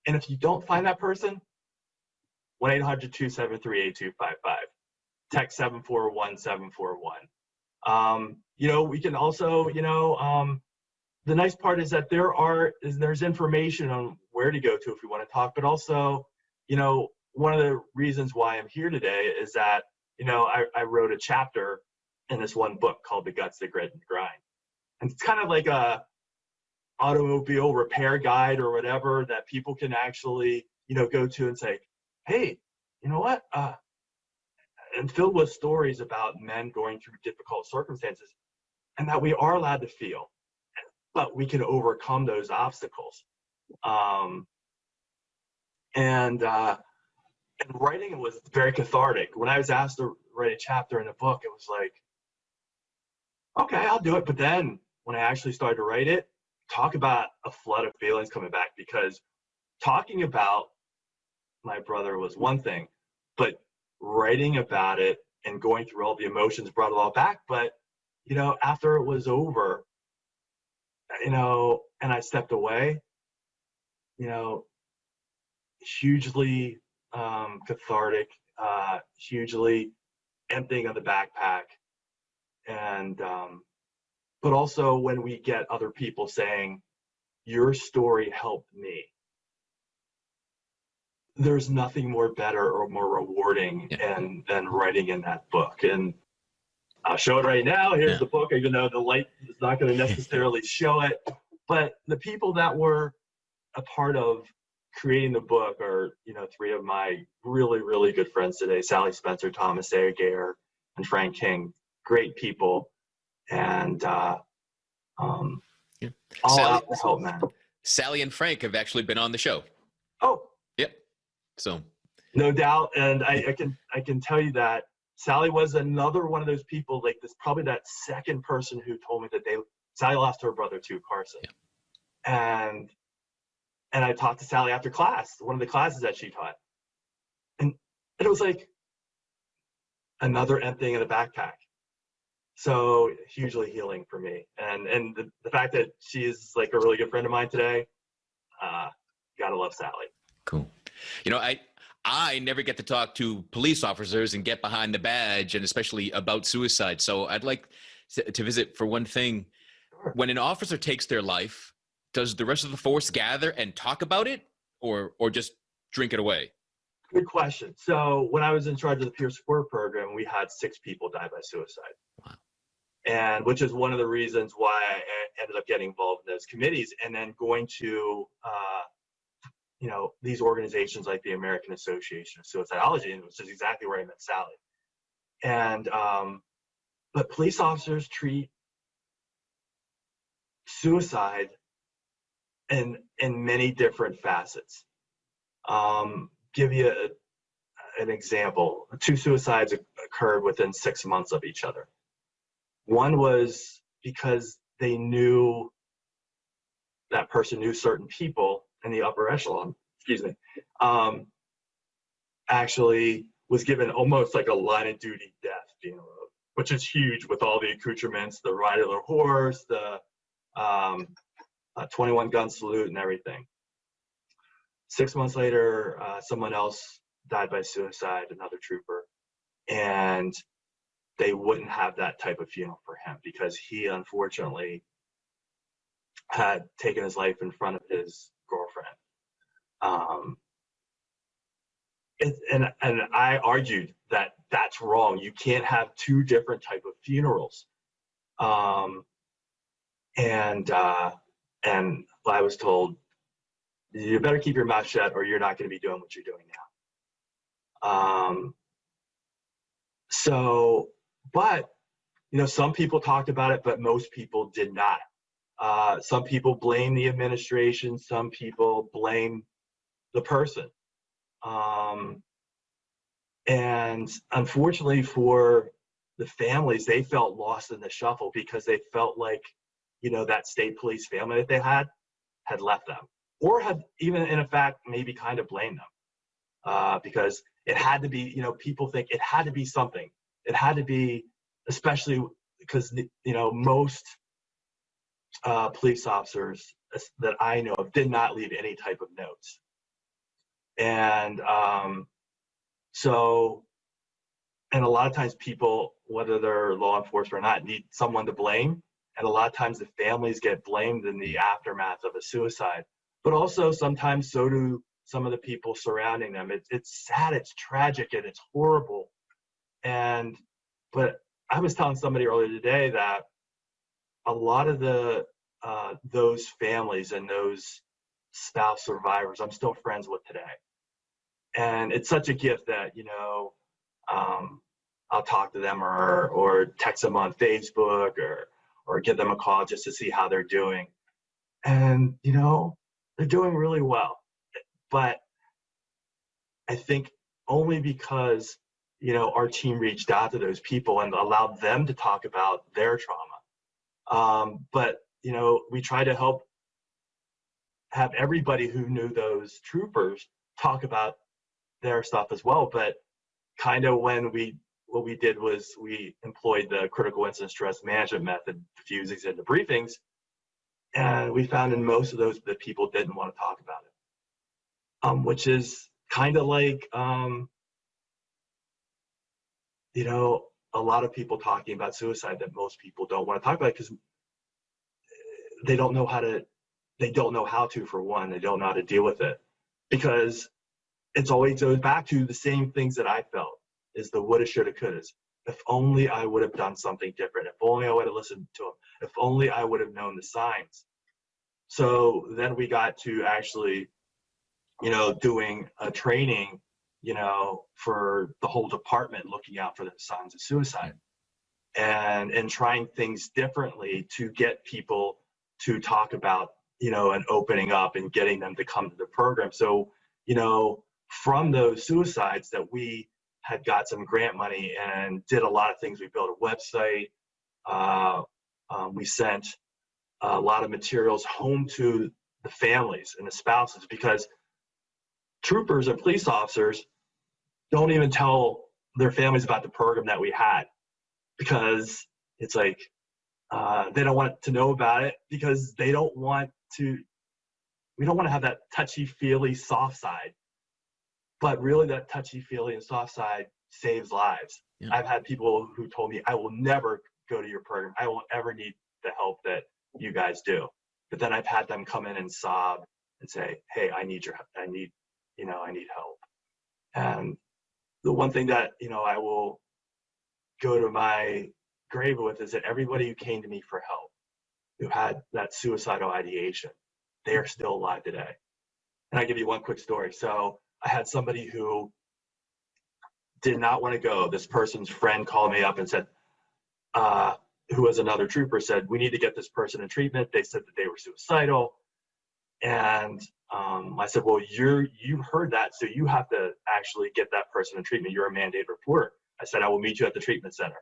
if you don't find that person, 1-800-273-8255, text 741-741. We can also, the nice part is that there's information on where to go to if we want to talk, but also, one of the reasons why I'm here today is that, I wrote a chapter in this one book called The Guts, the Grit, and the Grind. And it's kind of like a automobile repair guide or whatever that people can actually, go to and say, hey, you know what? And filled with stories about men going through difficult circumstances and that we are allowed to feel, but we can overcome those obstacles. And writing was very cathartic. When I was asked to write a chapter in a book, it was like, okay, I'll do it. But then when I actually started to write it, talk about a flood of feelings coming back, because talking about my brother was one thing, but writing about it and going through all the emotions brought it all back. But, after it was over, and I stepped away, hugely cathartic, hugely emptying of the backpack. And, but also when we get other people saying, your story helped me, there's nothing more better or more rewarding than writing in that book. And I'll show it right now. Here's the book, even though the light is not going to necessarily show it. But the people that were a part of creating the book are, three of my really, really good friends today: Sally Spencer, Thomas Sayre, and Frank King. Great people. And all out to help, man. Sally and Frank have actually been on the show. Oh. Yep. So. No doubt. And I can tell you that Sally was another one of those people, like this, probably that second person who told me that Sally lost her brother too, Carson. Yeah. And I talked to Sally after class, one of the classes that she taught. And it was like another emptying of the backpack. So hugely healing for me. And the fact that she's like a really good friend of mine today, gotta love Sally. Cool. You know, I never get to talk to police officers and get behind the badge, and especially about suicide. So I'd like to visit for one thing. Sure. When an officer takes their life, does the rest of the force gather and talk about it, or just drink it away? Good question. So when I was in charge of the peer support program, we had 6 people die by suicide. Wow. And which is one of the reasons why I ended up getting involved in those committees, and then going to these organizations like the American Association of Suicidology, and which is exactly where I met Sally. And but police officers treat suicide in many different facets. Give you an example. 2 suicides occurred within 6 months of each other. One was because they knew that person knew certain people in the upper echelon, actually was given almost like a line of duty death, which is huge with all the accoutrements, the ride of the horse, the 21 gun salute and everything. 6 months later, someone else died by suicide, another trooper, and they wouldn't have that type of funeral for him because he unfortunately had taken his life in front of his girlfriend. And I argued that that's wrong. You can't have 2 different type of funerals. And I was told, you better keep your mouth shut or you're not going to be doing what you're doing now. But some people talked about it, but most people did not. Some people blame the administration. Some people blame the person. And unfortunately for the families, they felt lost in the shuffle because they felt like, that state police family that they had left them, or had even in fact maybe kind of blamed them, because it had to be, people think it had to be something. It had to be, especially because, most police officers that I know of did not leave any type of notes. And and a lot of times people, whether they're law enforcement or not, need someone to blame. And a lot of times the families get blamed in the aftermath of a suicide. But also sometimes so do some of the people surrounding them. It's sad, it's tragic, and it's horrible. But I was telling somebody earlier today that a lot of those families and those spouse survivors I'm still friends with today. And it's such a gift that, I'll talk to them or text them on Facebook or give them a call just to see how they're doing. And, they're doing really well. But I think only because, our team reached out to those people and allowed them to talk about their trauma. But, we try to have everybody who knew those troopers talk about their stuff as well. But kind of what we did was we employed the critical incident stress management method, fusings into briefings. And we found in most of those that people didn't want to talk about it, which is kind of like, a lot of people talking about suicide that most people don't want to talk about because they don't know how to, for one, they don't know how to deal with it, because it's always goes back to the same things that I felt is the woulda, shoulda, couldas. If only I would have done something different. If only I would have listened to them. If only I would have known the signs. So then we got to actually, doing a training, for the whole department, looking out for the signs of suicide and trying things differently to get people to talk about, and opening up and getting them to come to the program. So, from those suicides that we had got some grant money and did a lot of things. We built a website. We sent a lot of materials home to the families and the spouses, because troopers and police officers don't even tell their families about the program that we had, because it's like they don't want to know about it because they don't want to. We don't want to have that touchy-feely soft side, but really that touchy-feely and soft side saves lives. Yeah. I've had people who told me, I will never go to your program. I won't ever need the help that you guys do. But then I've had them come in and sob and say, hey, I need help. And the one thing that, I will go to my grave with is that everybody who came to me for help, who had that suicidal ideation, they are still alive today. And I'll give you one quick story. So I had somebody who did not want to go. This person's friend called me up and said, who was another trooper, said, we need to get this person in treatment. They said that they were suicidal. And I said, well, you heard that, so you have to actually get that person in treatment. You're a mandated reporter. I said, I will meet you at the treatment center.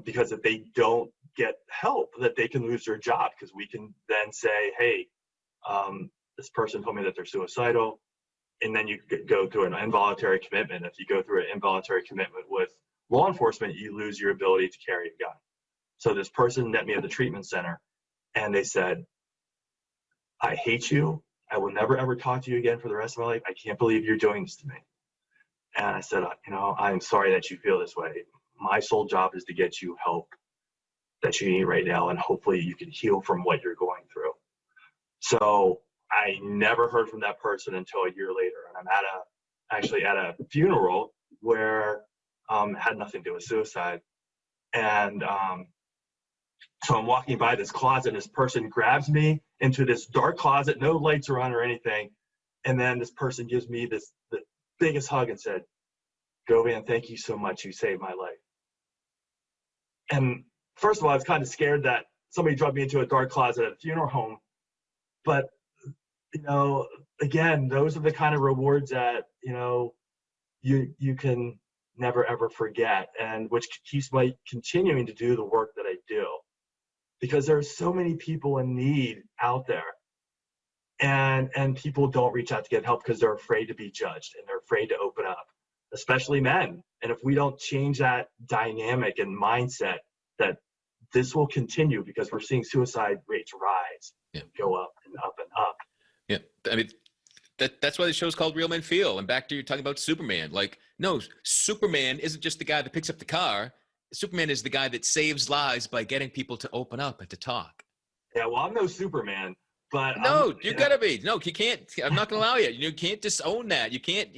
Because if they don't get help, that they can lose their job, because we can then say, hey, this person told me that they're suicidal. And then you could go through an involuntary commitment. If you go through an involuntary commitment with law enforcement, you lose your ability to carry a gun. So this person met me at the treatment center, and they said, I hate you. I will never, ever talk to you again for the rest of my life. I can't believe you're doing this to me. And I said, I'm sorry that you feel this way. My sole job is to get you help that you need right now, and hopefully you can heal from what you're going through. So I never heard from that person until a year later. And I'm actually at a funeral where it had nothing to do with suicide. And so I'm walking by this closet, and this person grabs me into this dark closet, no lights are on or anything. And then this person gives me the biggest hug and said, Govan, thank you so much. You saved my life. And first of all, I was kind of scared that somebody drugged me into a dark closet at a funeral home. But, again, those are the kind of rewards that, you can never, ever forget, and which keeps me continuing to do the work that I do. Because there are so many people in need out there, and people don't reach out to get help because they're afraid to be judged, and they're afraid to open up, especially men. And if we don't change that dynamic and mindset, that this will continue, because we're seeing suicide rates rise and go up and up and up. Yeah, I mean, that's why the show's called Real Men Feel. And back to you talking about Superman. Like, no, Superman isn't just the guy that picks up the car. Superman is the guy that saves lives by getting people to open up and to talk. Yeah, well, I'm no Superman, but no, you gotta be. No, you can't. I'm not gonna allow you. You can't disown that. You can't.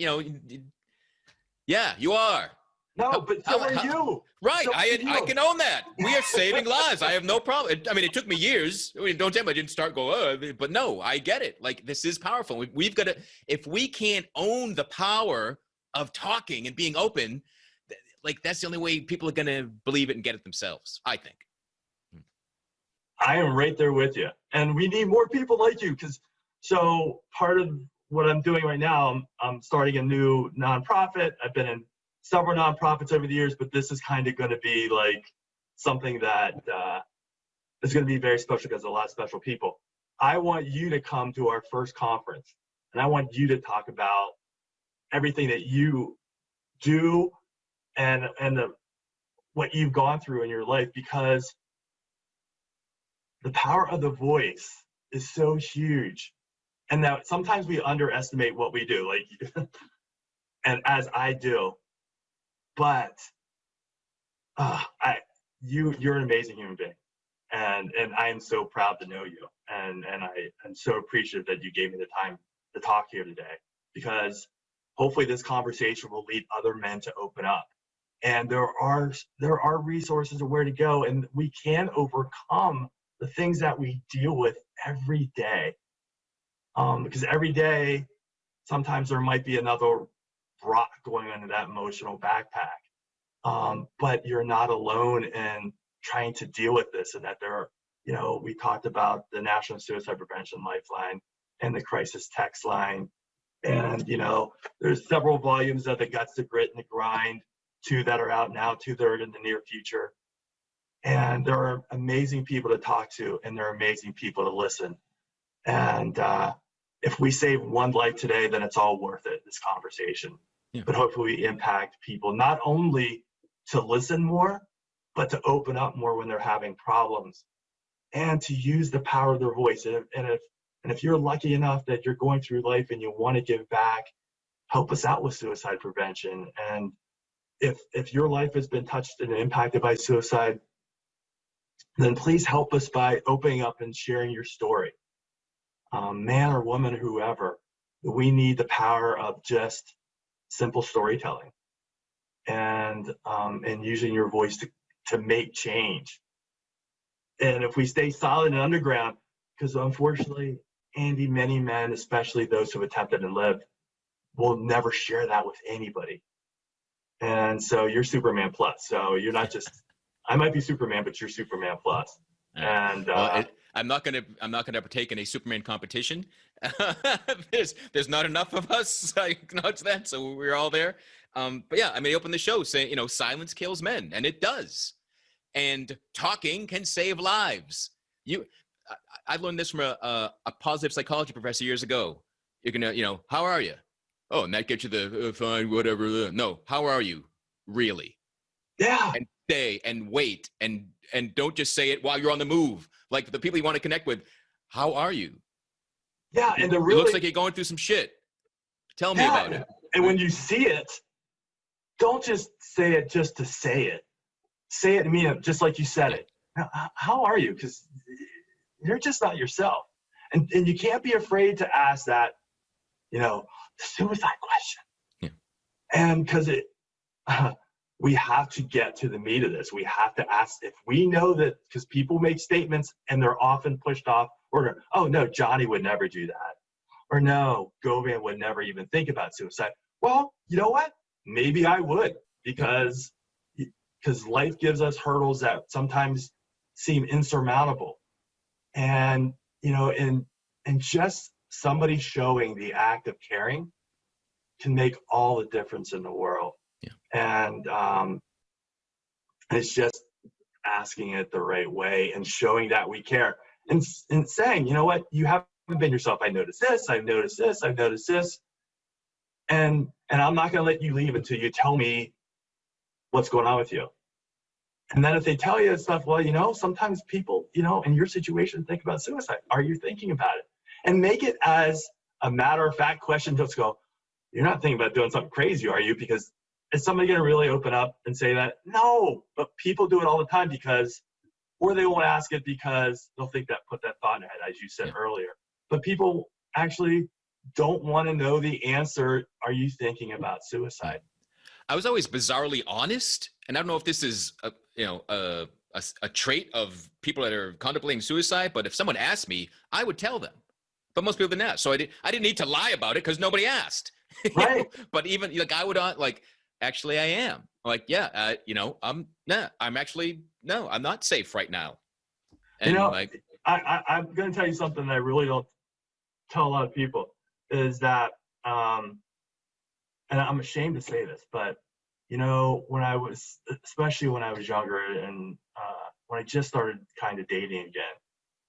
Yeah, you are. No, but so are you. Right, So I can own that. We are saving lives. I have no problem. I mean, it took me years. I mean, don't tell me I didn't start but no, I get it. Like, this is powerful. We've got to. If we can't own the power of talking and being open, like, that's the only way people are going to believe it and get it themselves, I think. I am right there with you. And we need more people like you, so part of what I'm doing right now, I'm starting a new nonprofit. I've been in several nonprofits over the years, but this is kind of going to be like something that is going to be very special, because a lot of special people. I want you to come to our first conference, and I want you to talk about everything that you do and what you've gone through in your life, because the power of the voice is so huge. And that sometimes we underestimate what we do, like, and as I do, but you're an amazing human being, and I am so proud to know you, and I'm so appreciative that you gave me the time to talk here today, because hopefully this conversation will lead other men to open up. And there are resources of where to go, and we can overcome the things that we deal with every day. Because every day, sometimes there might be another rock going into that emotional backpack. But you're not alone in trying to deal with this, and that there are, we talked about the National Suicide Prevention Lifeline and the crisis text line. And, there's several volumes of the Guts, the Grit, and the Grind, 2 that are out now, 2 that are in the near future. And there are amazing people to talk to, and there are amazing people to listen. And if we save one life today, then it's all worth it, this conversation. Yeah. But hopefully we impact people not only to listen more, but to open up more when they're having problems and to use the power of their voice. And if you're lucky enough that you're going through life and you want to give back, help us out with suicide prevention. And if your life has been touched and impacted by suicide, then please help us by opening up and sharing your story. Man or woman, whoever, we need the power of just simple storytelling and using your voice to make change. And if we stay silent and underground, because unfortunately, Andy, many men, especially those who have attempted and lived, will never share that with anybody. And so you're Superman plus. So you're not just, I might be Superman, but you're Superman plus. And well, I'm not gonna partake in a Superman competition. there's not enough of us. I acknowledge that, so we're all there. But yeah, I mean, I opened the show saying, silence kills men, and it does. And talking can save lives. I learned this from a positive psychology professor years ago. You're gonna, how are you? Oh, and that gets you the fine, whatever. No, how are you, really? Yeah. And stay and wait and don't just say it while you're on the move. Like the people you want to connect with, how are you? Yeah, and it looks like you're going through some shit. Tell me about it. And when you see it, don't just say it just to say it. Say it and mean it just like you said it. Now, how are you? Because you're just not yourself. And you can't be afraid to ask that, suicide question. Yeah. And because we have to get to the meat of this. We have to ask if we know that, because people make statements and they're often pushed off, or, oh no, Johnny would never do that. Or no, Govan would never even think about suicide. Well, you know what? Maybe I would, because life gives us hurdles that sometimes seem insurmountable. And, and just somebody showing the act of caring can make all the difference in the world. Yeah. And it's just asking it the right way and showing that we care and saying, you know what, you haven't been yourself. I noticed this, I've noticed this, I've noticed this. And I'm not going to let you leave until you tell me what's going on with you. And then if they tell you stuff, well, sometimes people, in your situation, think about suicide. Are you thinking about it? And make it as a matter-of-fact question. Just go, you're not thinking about doing something crazy, are you? Because is somebody going to really open up and say that? No, but people do it all the time or they won't ask it because they'll think that put that thought in their head, as you said earlier. But people actually don't want to know the answer. Are you thinking about suicide? I was always bizarrely honest, and I don't know if this is a trait of people that are contemplating suicide. But if someone asked me, I would tell them. But most people didn't ask, so I didn't need to lie about it because nobody asked. Right. But even I would actually I am I'm not safe right now. And I'm going to tell you something that I really don't tell a lot of people is that, and I'm ashamed to say this, but especially when I was younger and when I just started kind of dating again,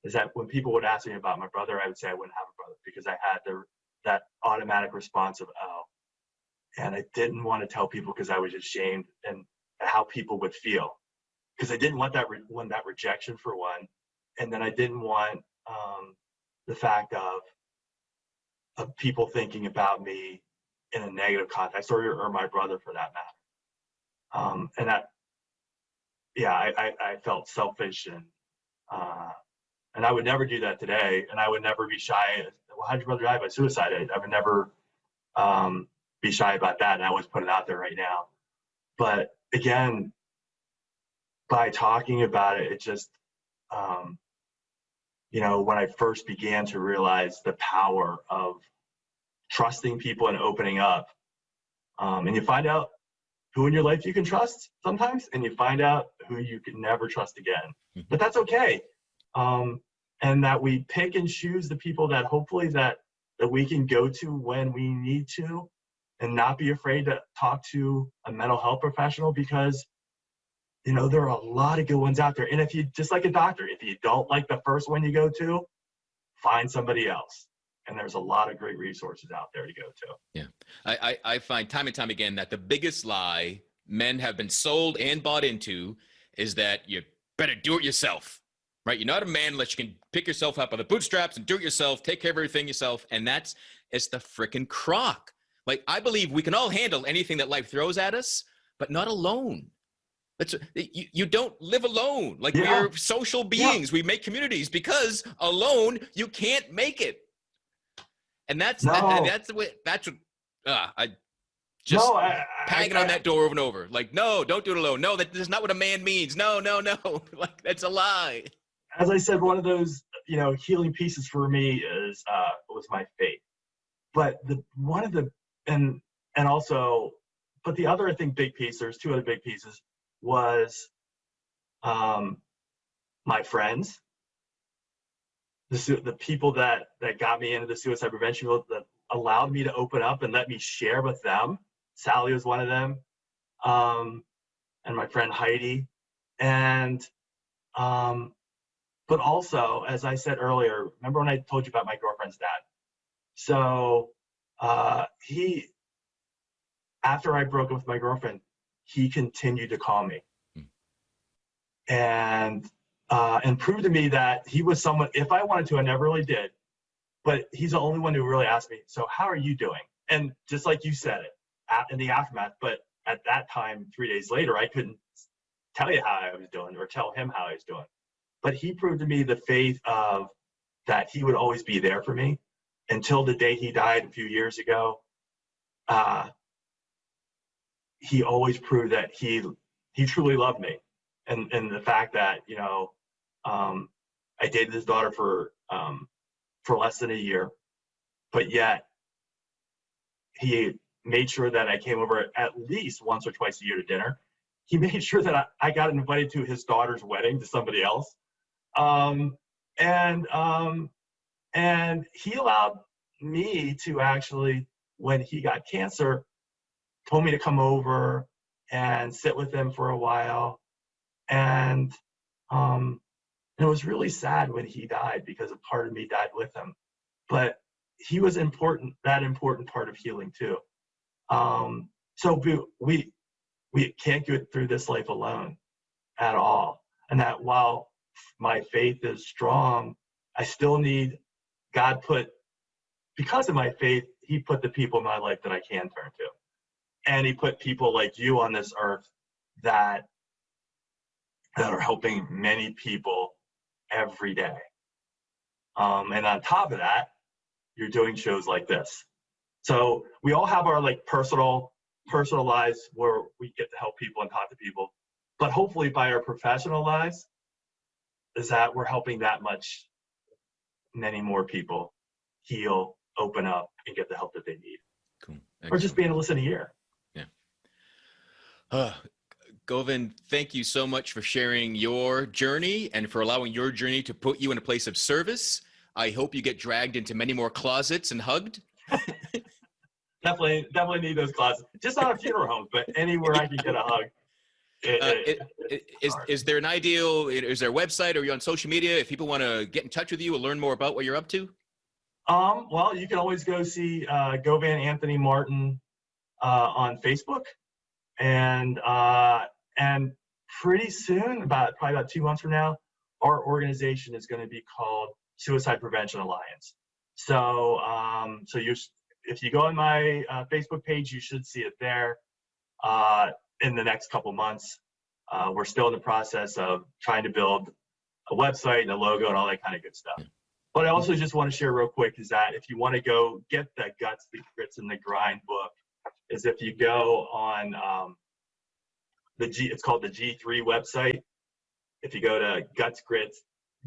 is that when people would ask me about my brother, I would say I wouldn't have a brother because I had that automatic response of, oh, and I didn't want to tell people because I was ashamed and how people would feel, because I didn't want that rejection for one, and then I didn't want the fact of people thinking about me in a negative context, or my brother for that matter. And that, I felt selfish and I would never do that today. And I would never be shy. Well, how'd your brother die? By suicide? I would never be shy about that. And I always put it out there right now. But again, by talking about it, it just, when I first began to realize the power of trusting people and opening up, and you find out who in your life you can trust sometimes, and you find out who you can never trust again. But that's okay. And that we pick and choose the people that hopefully that we can go to when we need to, and not be afraid to talk to a mental health professional, because there are a lot of good ones out there. And if you, just like a doctor, if you don't like the first one you go to, find somebody else. And there's a lot of great resources out there to go to. Yeah. I find time and time again that the biggest lie men have been sold and bought into is that you better do it yourself, right? You're not a man unless you can pick yourself up by the bootstraps and do it yourself, take care of everything yourself. And it's the frickin' crock. Like, I believe we can all handle anything that life throws at us, but not alone. You don't live alone. Like, we're social beings. We make communities, because alone you can't make it. And that's the way. That's what I just banging on that door over and over. Like, no, don't do it alone. No, that's not what a man means. No. Like, that's a lie. As I said, one of those healing pieces for me was my faith. But the other, I think, big piece. There's two other big pieces. Was my friends, the people that got me into the suicide prevention field, that allowed me to open up and let me share with them. Sally was one of them, and my friend Heidi, and but also, as I said earlier, remember when I told you about my girlfriend's dad? So after I broke up with my girlfriend, he continued to call me and proved to me that he was someone, if I wanted to, I never really did, but he's the only one who really asked me, so how are you doing? And just like you said it, in the aftermath, but at that time, 3 days later, I couldn't tell you how I was doing or tell him how I was doing. But he proved to me the faith of that he would always be there for me until the day he died a few years ago. He always proved that he truly loved me, and the fact that I dated his daughter for less than a year, but yet he made sure that I came over at least once or twice a year to dinner. He made sure that I got invited to his daughter's wedding to somebody else, and he allowed me to actually, when he got cancer, told me to come over and sit with him for a while. And it was really sad when he died, because a part of me died with him. But he was that important part of healing too. So we can't get through this life alone at all. And that while my faith is strong, I still need God because of my faith, he put the people in my life that I can turn to. And he put people like you on this earth that are helping many people every day. And on top of that, you're doing shows like this. So we all have our personal lives where we get to help people and talk to people. But hopefully by our professional lives, is that we're helping many more people heal, open up, and get the help that they need. Cool. Or just being a listening ear. Yeah. Govan, thank you so much for sharing your journey and for allowing your journey to put you in a place of service. I hope you get dragged into many more closets and hugged. Definitely need those closets. Just not a funeral home, but anywhere I can get a hug. Is there an ideal, is there a website, or are you on social media if people want to get in touch with you and learn more about what you're up to? Well, you can always go see Govan Anthony Martin on Facebook. And pretty soon, probably about 2 months from now, our organization is going to be called Suicide Prevention Alliance. So, if you go on my Facebook page, you should see it there in the next couple months. We're still in the process of trying to build a website and a logo and all that kind of good stuff. But I also just want to share real quick is that if you want to go get the Guts, the Grits, and the Grind book, is if you go on it's called the G3 website. If you go to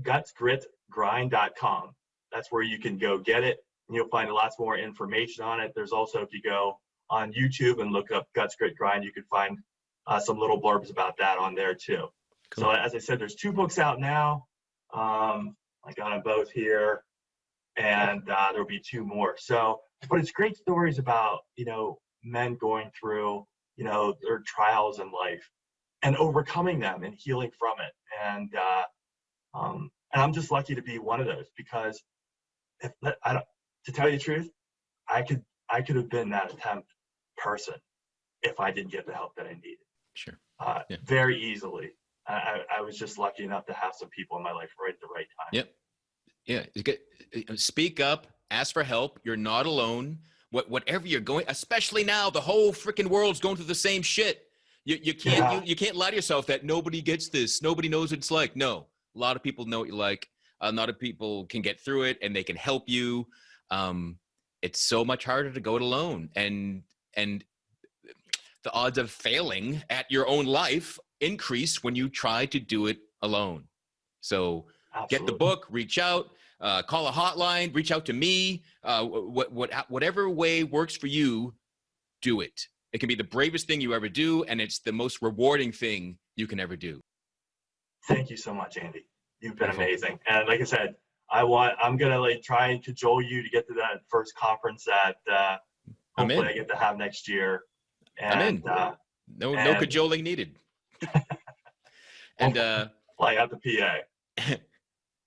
gutsgritgrind.com, that's where you can go get it, and you'll find lots more information on it. There's also, if you go on YouTube and look up Guts, Grit, Grind, you can find some little blurbs about that on there too. Cool. So as I said, there's 2 books out now. I got them both here, and there'll be 2 more. So, but it's great stories about, men going through, their trials in life and overcoming them and healing from it. And I'm just lucky to be one of those, because to tell you the truth, I could have been that person if I didn't get the help that I needed. Sure. Very easily. I was just lucky enough to have some people in my life right at the right time. Yep. Yeah. Speak up, ask for help. You're not alone. Whatever you're going, especially now, the whole freaking world's going through the same shit. You can't lie to yourself that nobody gets this. Nobody knows what it's like. No, a lot of people know what you like. A lot of people can get through it and they can help you. It's so much harder to go it alone. And the odds of failing at your own life increase when you try to do it alone. So Get the book, reach out, call a hotline, reach out to me, whatever way works for you, do it. It can be the bravest thing you ever do, and it's the most rewarding thing you can ever do. Thank you so much, Andy. You've been amazing. And like I said, I'm gonna try and cajole you to get to that first conference that hopefully I get to have next year. And, I'm in. No cajoling needed. And fly out to PA.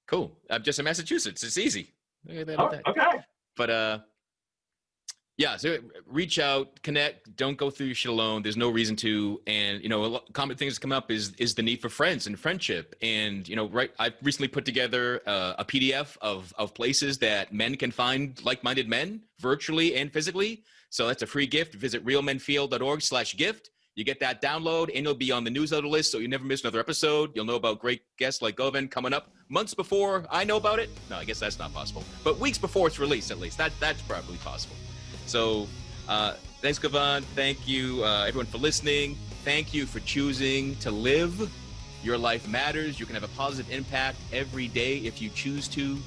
Cool. I'm just in Massachusetts. It's easy. Okay. But yeah, so reach out, connect, don't go through your shit alone. There's no reason to. And, a common things that come up is the need for friends and friendship. And, I've recently put together a PDF of places that men can find like-minded men virtually and physically. So that's a free gift. Visit realmenfeel.org/gift. You get that download and you'll be on the newsletter list. So you never miss another episode. You'll know about great guests like Govan coming up months before I know about it. No, I guess that's not possible, but weeks before it's released, at least that's probably possible. So thanks, Govan. Thank you, everyone, for listening. Thank you for choosing to live. Your life matters. You can have a positive impact every day if you choose to.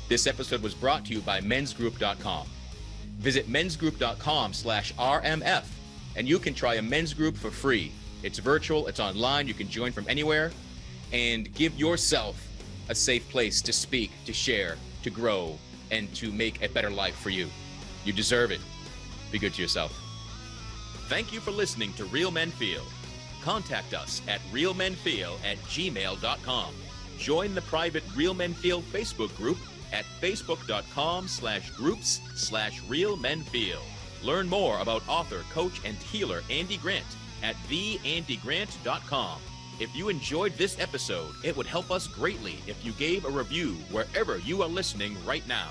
This episode was brought to you by mensgroup.com. Visit mensgroup.com/RMF, and you can try a men's group for free. It's virtual, it's online, you can join from anywhere, and give yourself a safe place to speak, to share, to grow, and to make a better life for you. You deserve it. Be good to yourself. Thank you for listening to Real Men Feel. Contact us at realmenfeel@gmail.com. Join the private Real Men Feel Facebook group at facebook.com/groups/realmenfeel. Learn more about author, coach, and healer Andy Grant at theandygrant.com. If you enjoyed this episode, it would help us greatly if you gave a review wherever you are listening right now.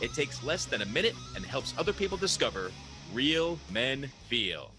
It takes less than a minute and helps other people discover Real Men Feel.